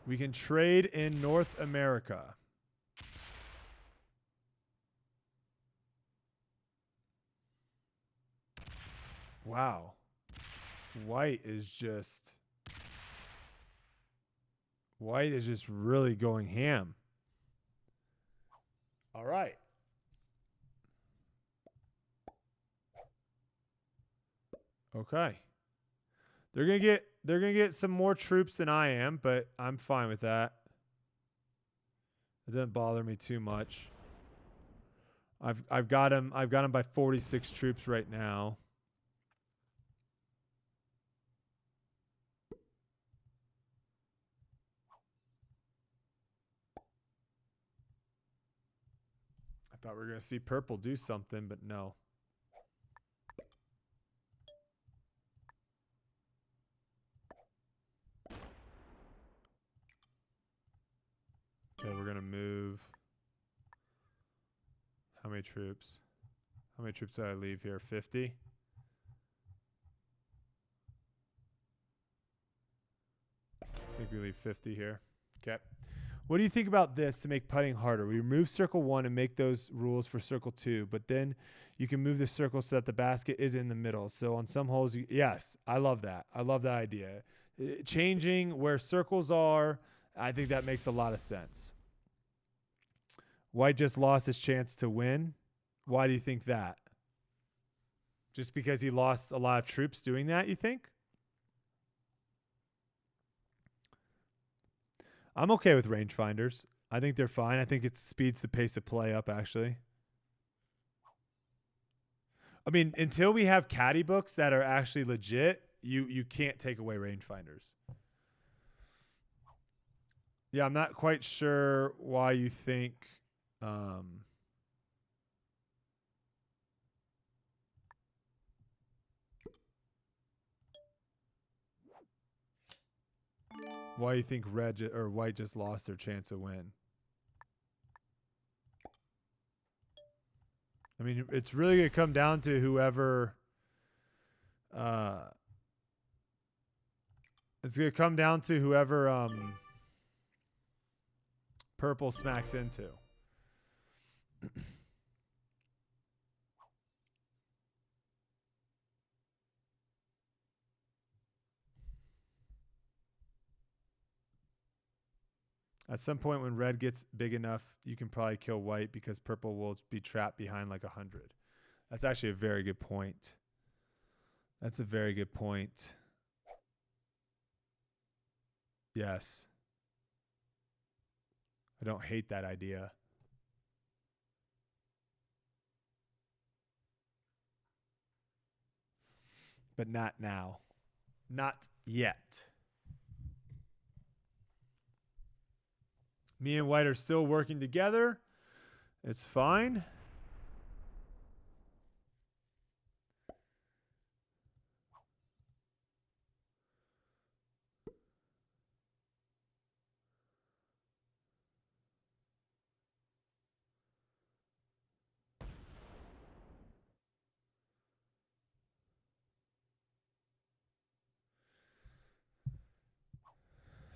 We can trade in North America. Wow. White is just really going ham. All right. Okay. They're gonna get some more troops than I am, but I'm fine with that. It doesn't bother me too much. I've got him by 46 troops right now. I thought we were going to see purple do something, but no. Okay, we're going to move. How many troops? How many troops did I leave here? 50? I think we leave 50 here. Okay. What do you think about this to make putting harder? We remove circle 1 and make those rules for circle 2, but then you can move the circle so that the basket is in the middle. So on some holes, yes, I love that. I love that idea. Changing where circles are, I think that makes a lot of sense. White just lost his chance to win. Why do you think that? Just because he lost a lot of troops doing that, you think? I'm okay with rangefinders. I think they're fine. I think it speeds the pace of play up, actually. I mean, until we have caddy books that are actually legit, you can't take away rangefinders. Yeah, I'm not quite sure why you think... why you think white just lost their chance to win. I mean, it's really going to come down to whoever... it's going to come down to whoever purple smacks into. At some point when red gets big enough, you can probably kill white because purple will be trapped behind like 100. That's actually a very good point. That's a very good point. Yes. I don't hate that idea. But not now. Not yet. Me and white are still working together. It's fine.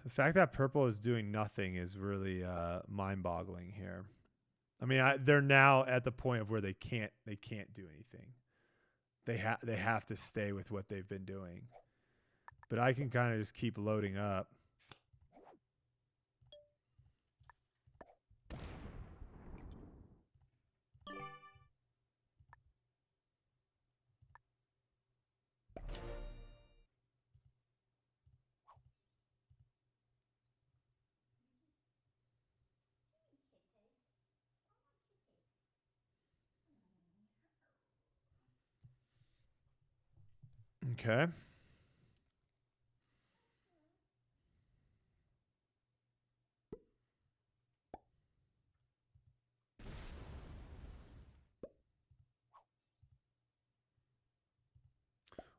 The fact that purple is doing nothing is really mind-boggling here. I mean, they're now at the point of where they can't do anything. They have to stay with what they've been doing. But I can kind of just keep loading up. Okay.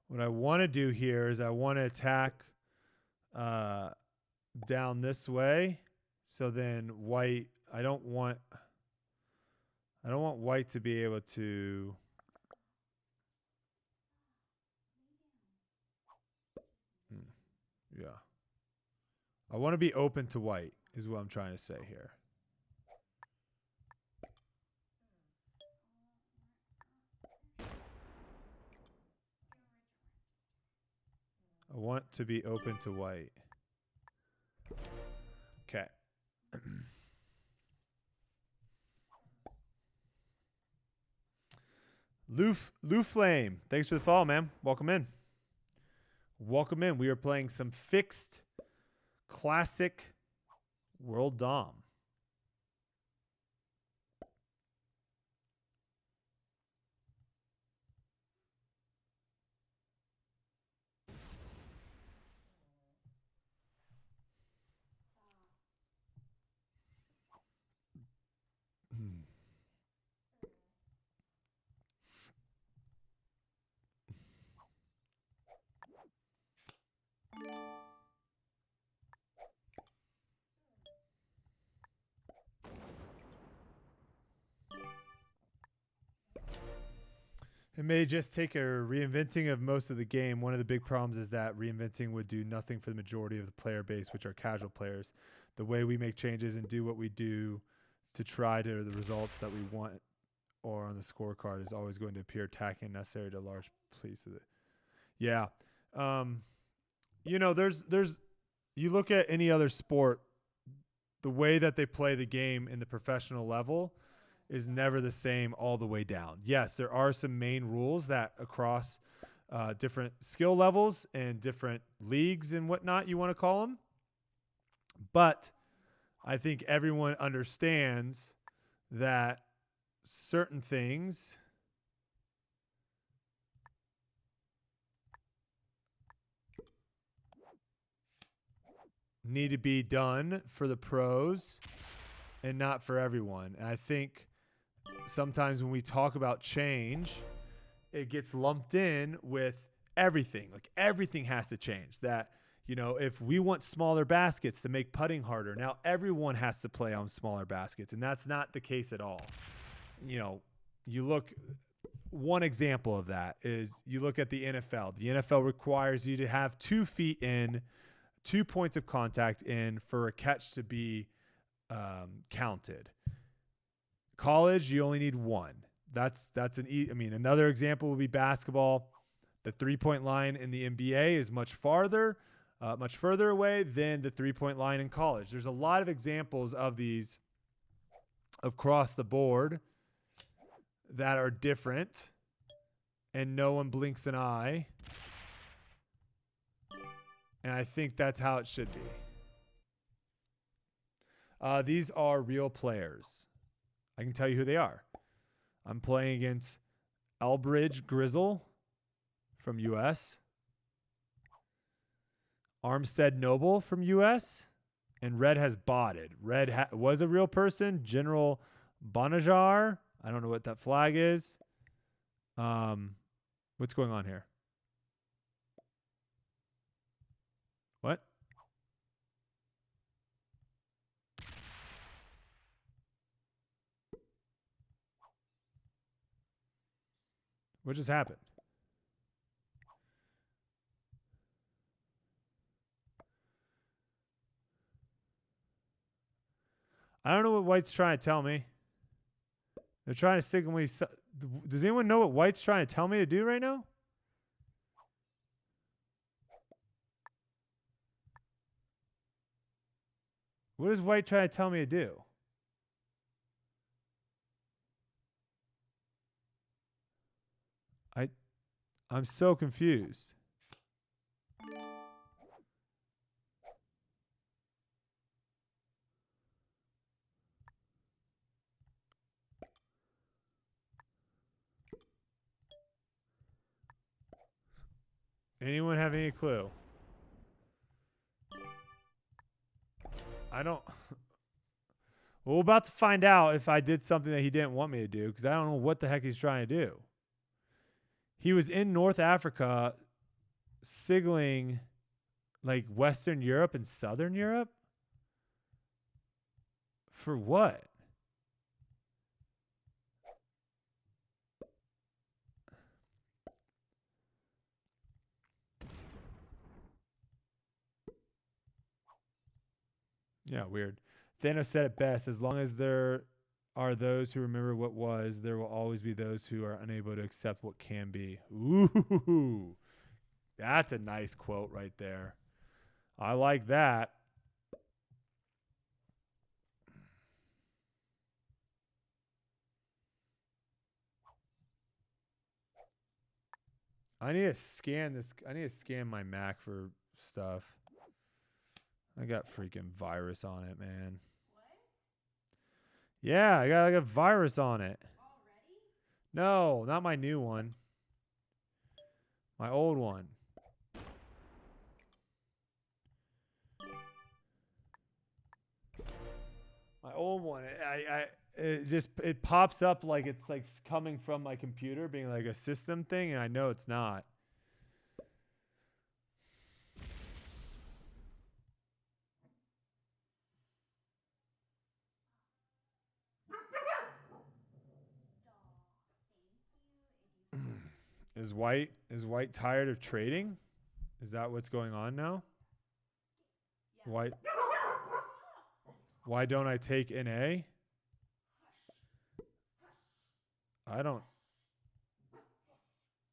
What I want to do here is I want to attack down this way. So then white, I don't want white to be able to... Yeah. I want to be open to white is what I'm trying to say here. I want to be open to white. Okay. Lou Flame, thanks for the follow, man. Welcome in. Welcome in. We are playing some fixed classic World Dom. It may just take a reinventing of most of the game. One of the big problems is that reinventing would do nothing for the majority of the player base, which are casual players. The way we make changes and do what we do to try to the results that we want or on the scorecard is always going to appear tacky and necessary to a large piece of it. Yeah. You know, there's you look at any other sport, the way that they play the game in the professional level is never the same all the way down. Yes, there are some main rules that across different skill levels and different leagues and whatnot you want to call them. But I think everyone understands that certain things need to be done for the pros and not for everyone. And I think sometimes when we talk about change, it gets lumped in with everything. Like everything has to change. That, you know, if we want smaller baskets to make putting harder, now everyone has to play on smaller baskets. And that's not the case at all. You know, you look, one example of that is you look at the NFL. The NFL requires you to have 2 feet in, 2 points of contact in for a catch to be counted. College, you only need 1. That's I mean, another example would be basketball. The 3-point line in the NBA is much further away than the 3-point line in college. There's a lot of examples of these across the board that are different, and no one blinks an eye. And I think that's how it should be. These are real players. I can tell you who they are. I'm playing against Elbridge Grizzle from U.S., Armstead Noble from U.S., and Red has botted. Red was a real person, General Bonajar. I don't know what that flag is. What's going on here? What? What just happened? I don't know what White's trying to tell me. They're trying to signal me. Does anyone know what White's trying to tell me to do right now? What is White trying to tell me to do? I'm so confused. Anyone have any clue? I don't. Well, we're about to find out if I did something that he didn't want me to do, because I don't know what the heck he's trying to do. He was in North Africa signaling like Western Europe and Southern Europe? For what? Yeah, weird. Thanos said it best. As long as there are those who remember what was, there will always be those who are unable to accept what can be. Ooh, that's a nice quote right there. I like that. I need to scan this. I need to scan my Mac for stuff. I got freaking virus on it, man. What? Yeah, I got like a virus on it. Already? No, not my new one. My old one. My old one. it pops up like it's like coming from my computer, being like a system thing, and I know it's not. Is white tired of trading? Is that what's going on now? White. Why don't I take NA? I don't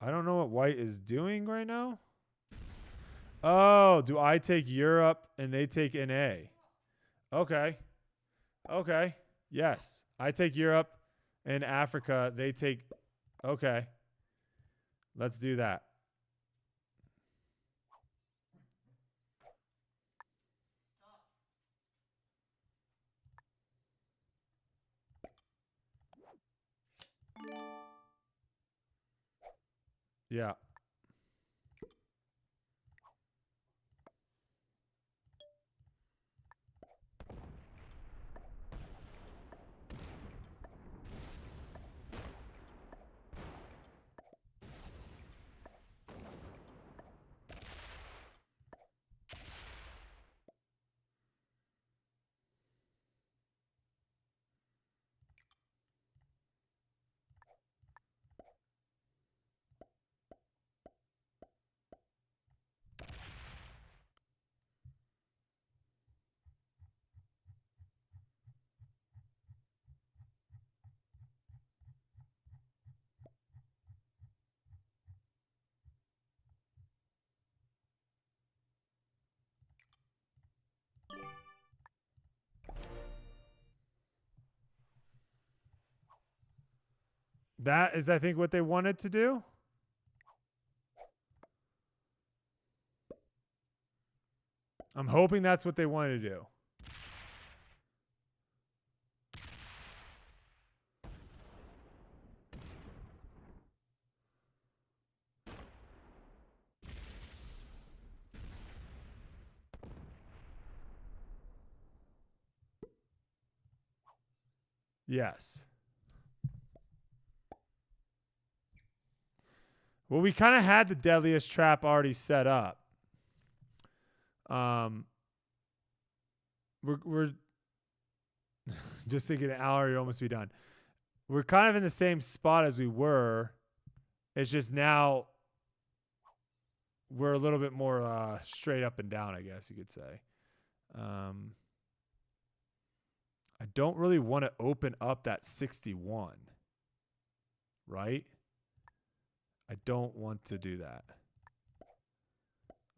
know what white is doing right now. Oh, do I take Europe and they take NA? Okay. Okay. Yes. I take Europe and Africa. They take. Okay. Let's do that. Yeah. That is, I think, what they wanted to do. I'm hoping that's what they wanted to do. Yes. Well, we kind of had the deadliest trap already set up. We're just thinking an hour, you'll almost be done. We're kind of in the same spot as we were. It's just now we're a little bit more straight up and down, I guess you could say. I don't really want to open up that 61, right? I don't want to do that.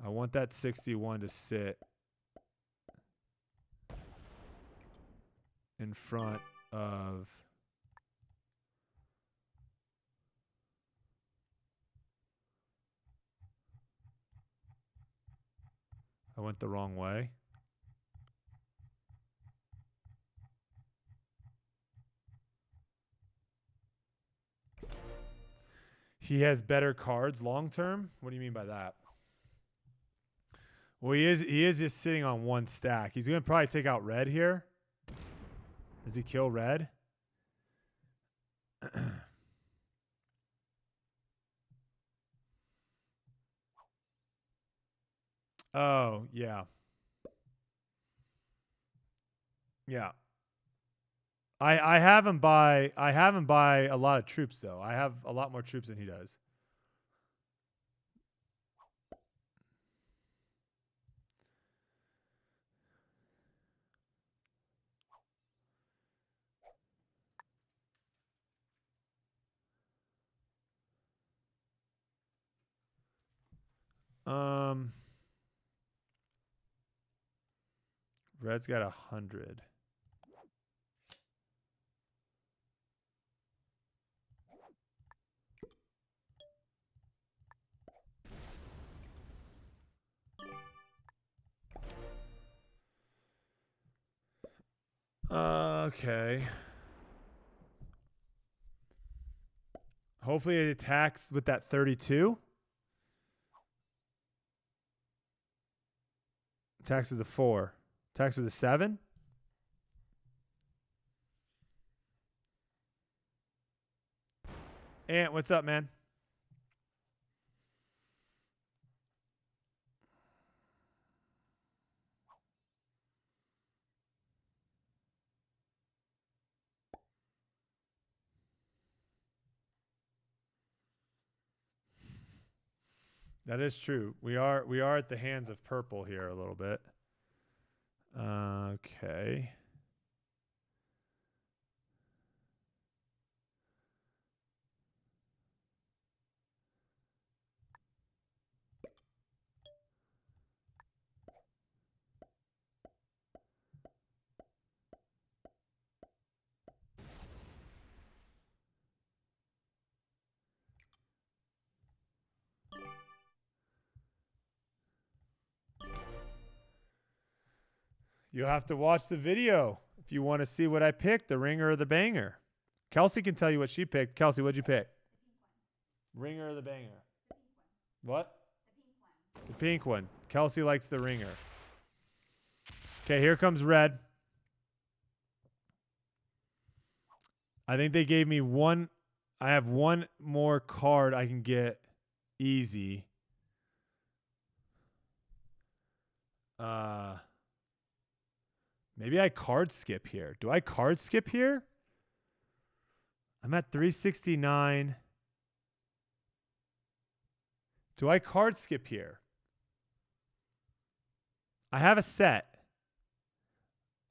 I want that 61 to sit in front of I went the wrong way. He has better cards long term? What do you mean by that? Well, he is just sitting on one stack. He's going to probably take out red here. Does he kill red? Oh, yeah. Yeah. I have him buy a lot of troops though. I have a lot more troops than he does. Red's got 100. Okay. Hopefully it attacks with that 32. Attacks with the 4. Attacks with the 7. Ant, what's up, man? That is true. We are at the hands of purple here a little bit. Okay. You'll have to watch the video if you want to see what I picked, the ringer or the banger. Kelsey can tell you what she picked. Kelsey, what'd you pick? Ringer or the banger? What? The pink one. Kelsey likes the ringer. Okay, here comes red. I think they gave me one. I have one more card I can get easy. Maybe I card skip here. Do I card skip here? I'm at 369. Do I card skip here? I have a set.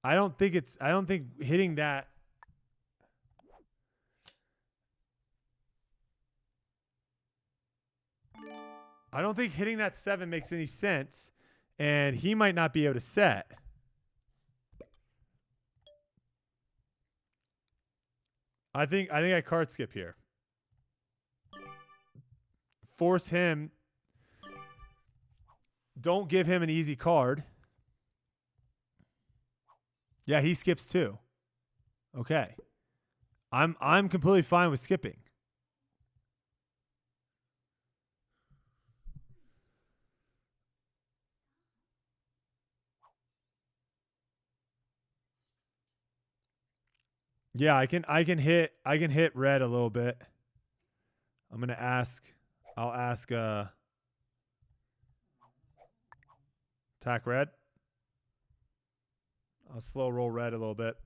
I don't think hitting that. I don't think hitting that 7 makes any sense. And he might not be able to set. I think I card skip here. Force him. Don't give him an easy card. Yeah, he skips too. Okay. I'm completely fine with skipping. Yeah, I can hit red a little bit. I'm gonna ask. I'll ask attack red. I'll slow roll red a little bit.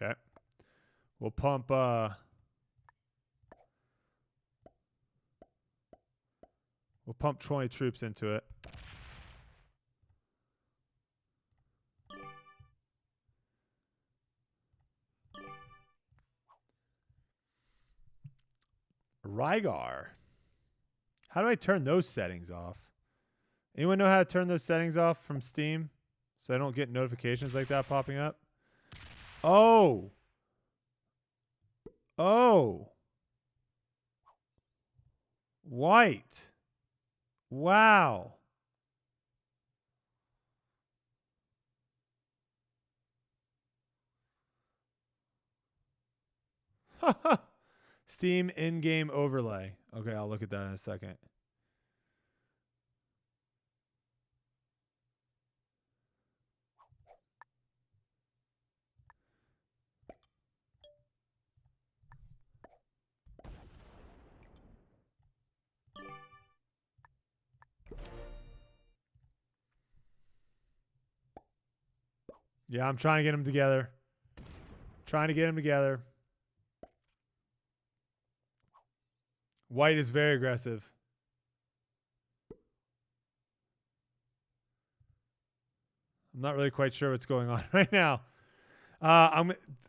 Okay. We'll pump we'll pump 20 troops into it. Rygar. How do I turn those settings off? Anyone know how to turn those settings off from Steam so I don't get notifications like that popping up? Oh. Oh. White. Wow. Steam in-game overlay. Okay, I'll look at that in a second. Yeah, I'm trying to get them together. Trying to get them together. White is very aggressive. I'm not really quite sure what's going on right now.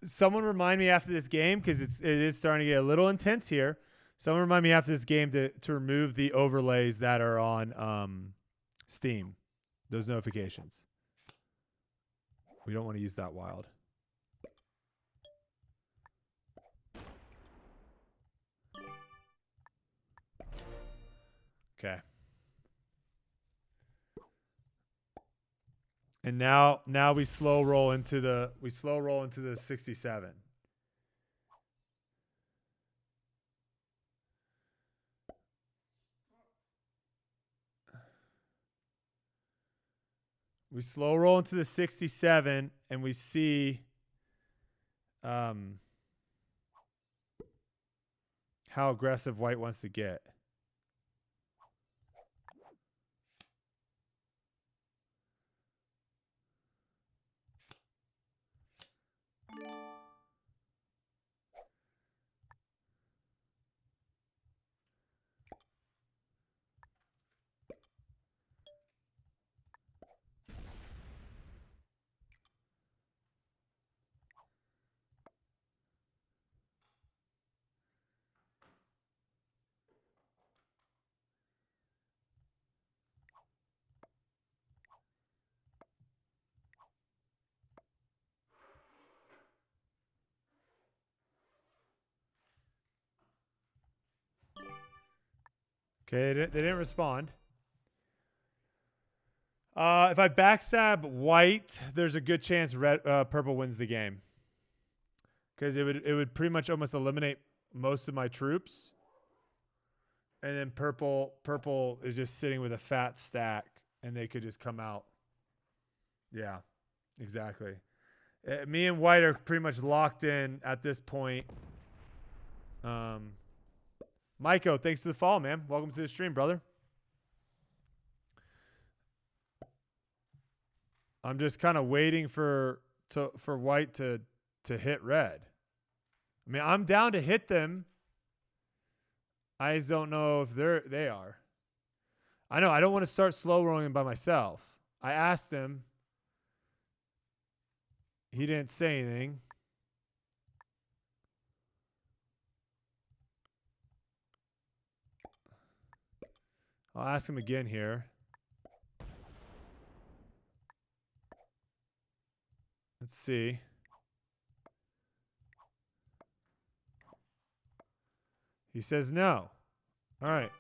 Someone remind me after this game, because it is starting to get a little intense here. Someone remind me after this game to remove the overlays that are on Steam. Those notifications. We don't want to use that wild. Okay. And now we slow roll into the 67. We slow roll into the 67, and we see how aggressive white wants to get. Okay, they didn't respond. If I backstab white, there's a good chance purple wins the game. Because it would pretty much almost eliminate most of my troops. And then purple is just sitting with a fat stack, and they could just come out. Yeah, exactly. Me and white are pretty much locked in at this point. Maiko, thanks for the follow, man. Welcome to the stream, brother. I'm just kind of waiting for white to hit red. I mean, I'm down to hit them. I just don't know if they are. I know I don't want to start slow rolling by myself. I asked him. He didn't say anything. I'll ask him again here. Let's see. He says no. All right.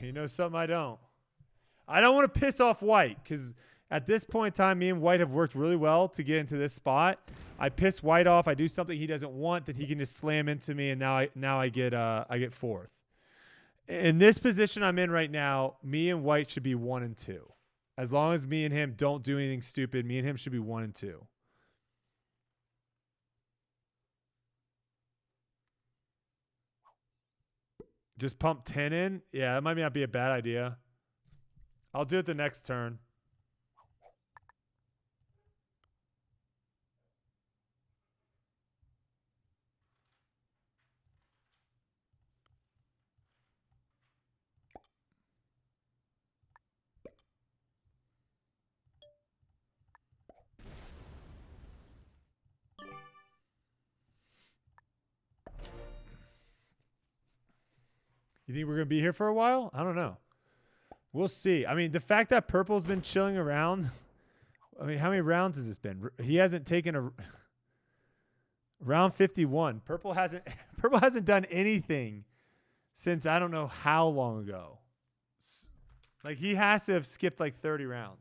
You know something I don't. I don't want to piss off white because at this point in time, me and white have worked really well to get into this spot. I piss white off. I do something he doesn't want that he can just slam into me, and now I get fourth. In this position I'm in right now, me and white should be 1 and 2. As long as me and him don't do anything stupid, me and him should be 1 and 2. Just pump 10 in? Yeah, that might not be a bad idea. I'll do it the next turn. You think we're going to be here for a while? I don't know. We'll see. I mean, the fact that purple's been chilling around. I mean, how many rounds has this been? He hasn't taken a round 51. Purple hasn't done anything since I don't know how long ago. Like, he has to have skipped like 30 rounds.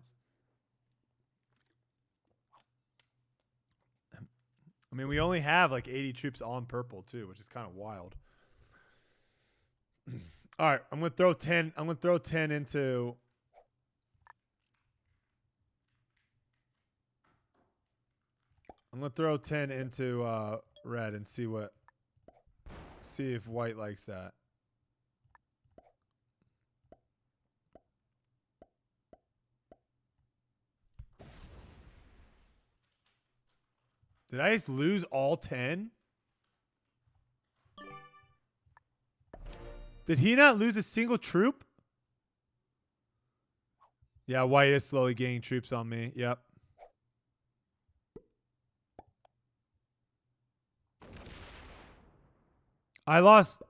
I mean, we only have like 80 troops on purple too, which is kind of wild. All right, I'm going to throw 10. I'm going to throw 10 into red and see if white likes that. Did I just lose all 10? Did he not lose a single troop? Yeah, white is slowly gaining troops on me. Yep. I lost.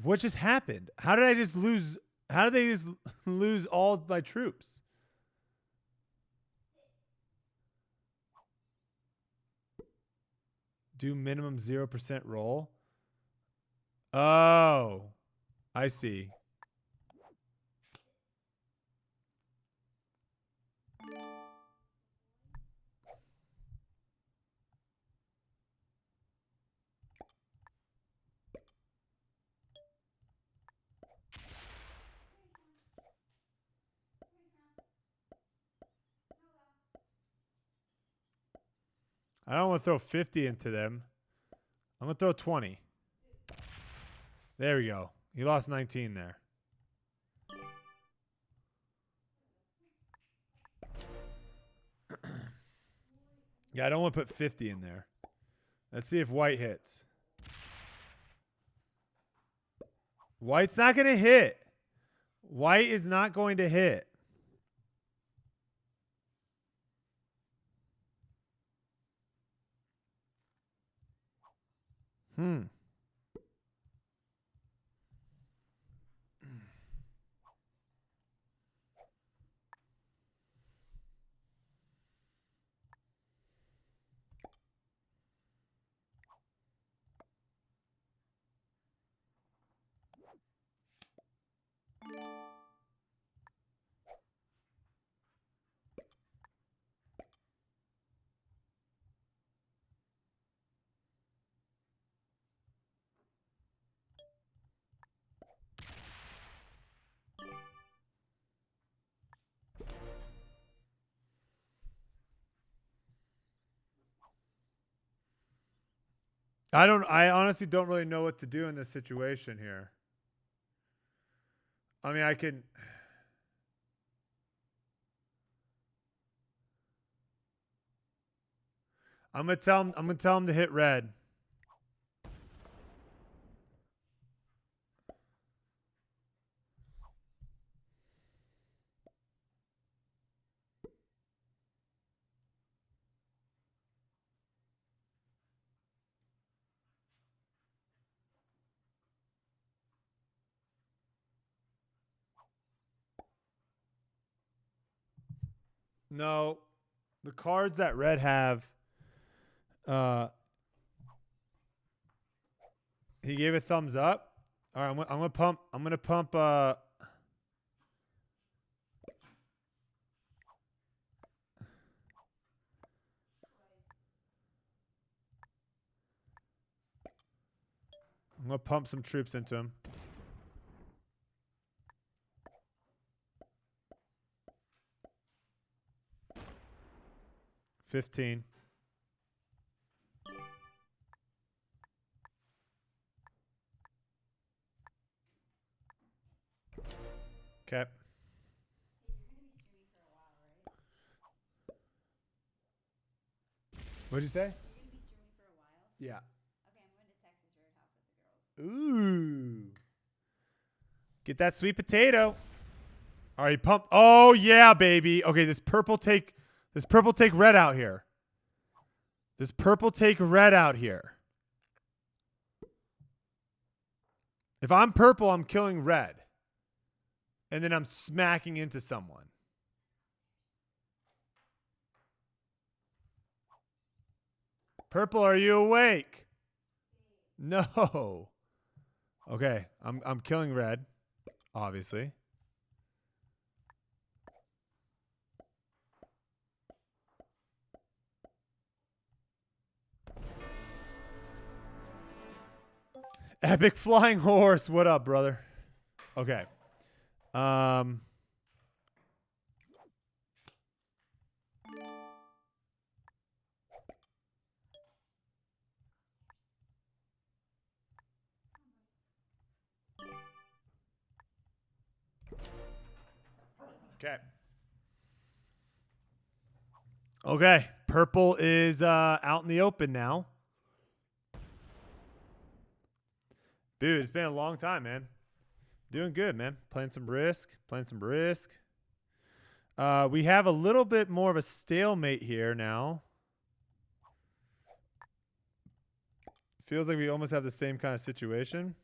What just happened? How did I just lose? How did they just lose all my troops? Do minimum 0% roll. Oh, I see. I don't want to throw 50 into them. I'm going to throw 20. There we go. He lost 19 there. Yeah, I don't want to put 50 in there. Let's see if white hits. White's not going to hit. White is not going to hit. I honestly don't really know what to do in this situation here. I mean, I can. I'm gonna tell him to hit red. No, the cards that red have. He gave a thumbs up. All right, I'm gonna pump. I'm gonna pump. I'm gonna pump some troops into him. $15. Okay. What'd you say? You're gonna be streaming for a while? Yeah. Okay, I'm going to Texas Roadhouse with the girls. Ooh. Get that sweet potato. All right, pump. Oh yeah, baby. Okay, this purple take red out here. This purple take red out here. If I'm purple, I'm killing red. And then I'm smacking into someone. Purple, are you awake? No. Okay, I'm killing red, obviously. Epic flying horse. What up, brother? Okay. Okay. Okay. Purple is out in the open now. Dude, it's been a long time, man. Doing good, man. Playing some Risk. We have a little bit more of a stalemate here now. Feels like we almost have the same kind of situation.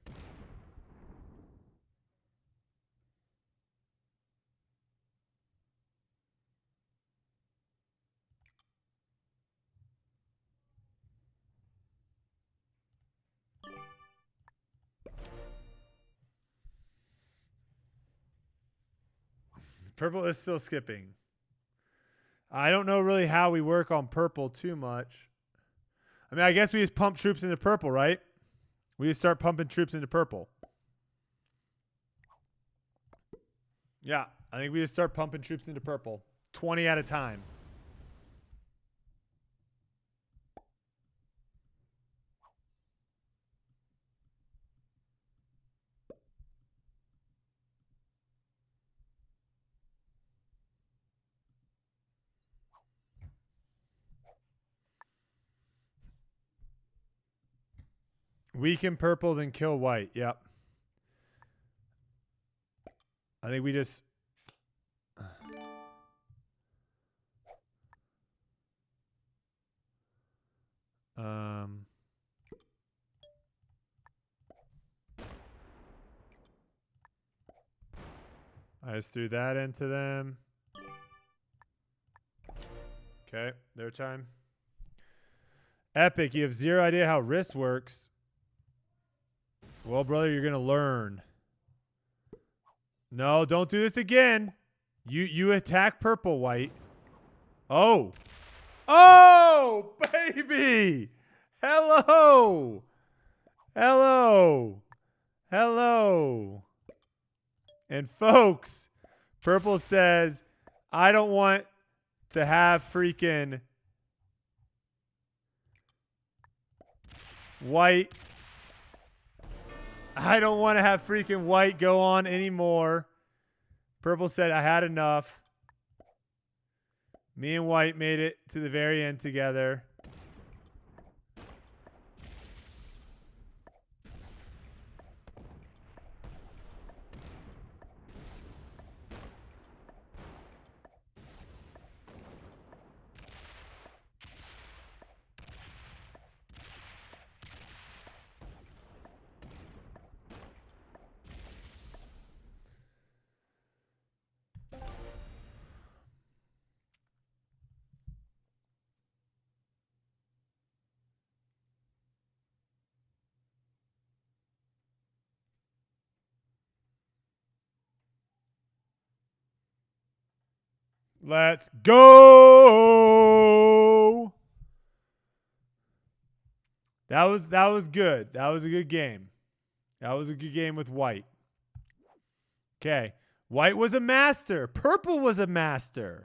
Purple is still skipping. I don't know really how we work on purple too much. I mean, I guess we just pump troops into purple, right? We just start pumping troops into purple. Yeah, I think we just start pumping troops into purple. 20 at a time. Weaken purple, then kill white. Yep. I think we just... I just threw that into them. Okay, their time. Epic, you have zero idea how risk works. Well, brother, you're going to learn. No, don't do this again. You attack purple, white. Oh. Oh, baby. Hello. Hello. Hello. And folks, purple says, I don't want to have freaking white. I don't want to have freaking white go on anymore. Purple said, I had enough. Me and white made it to the very end together. Let's go. That was good. That was a good game. That was a good game with white. Okay. White was a master. Purple was a master.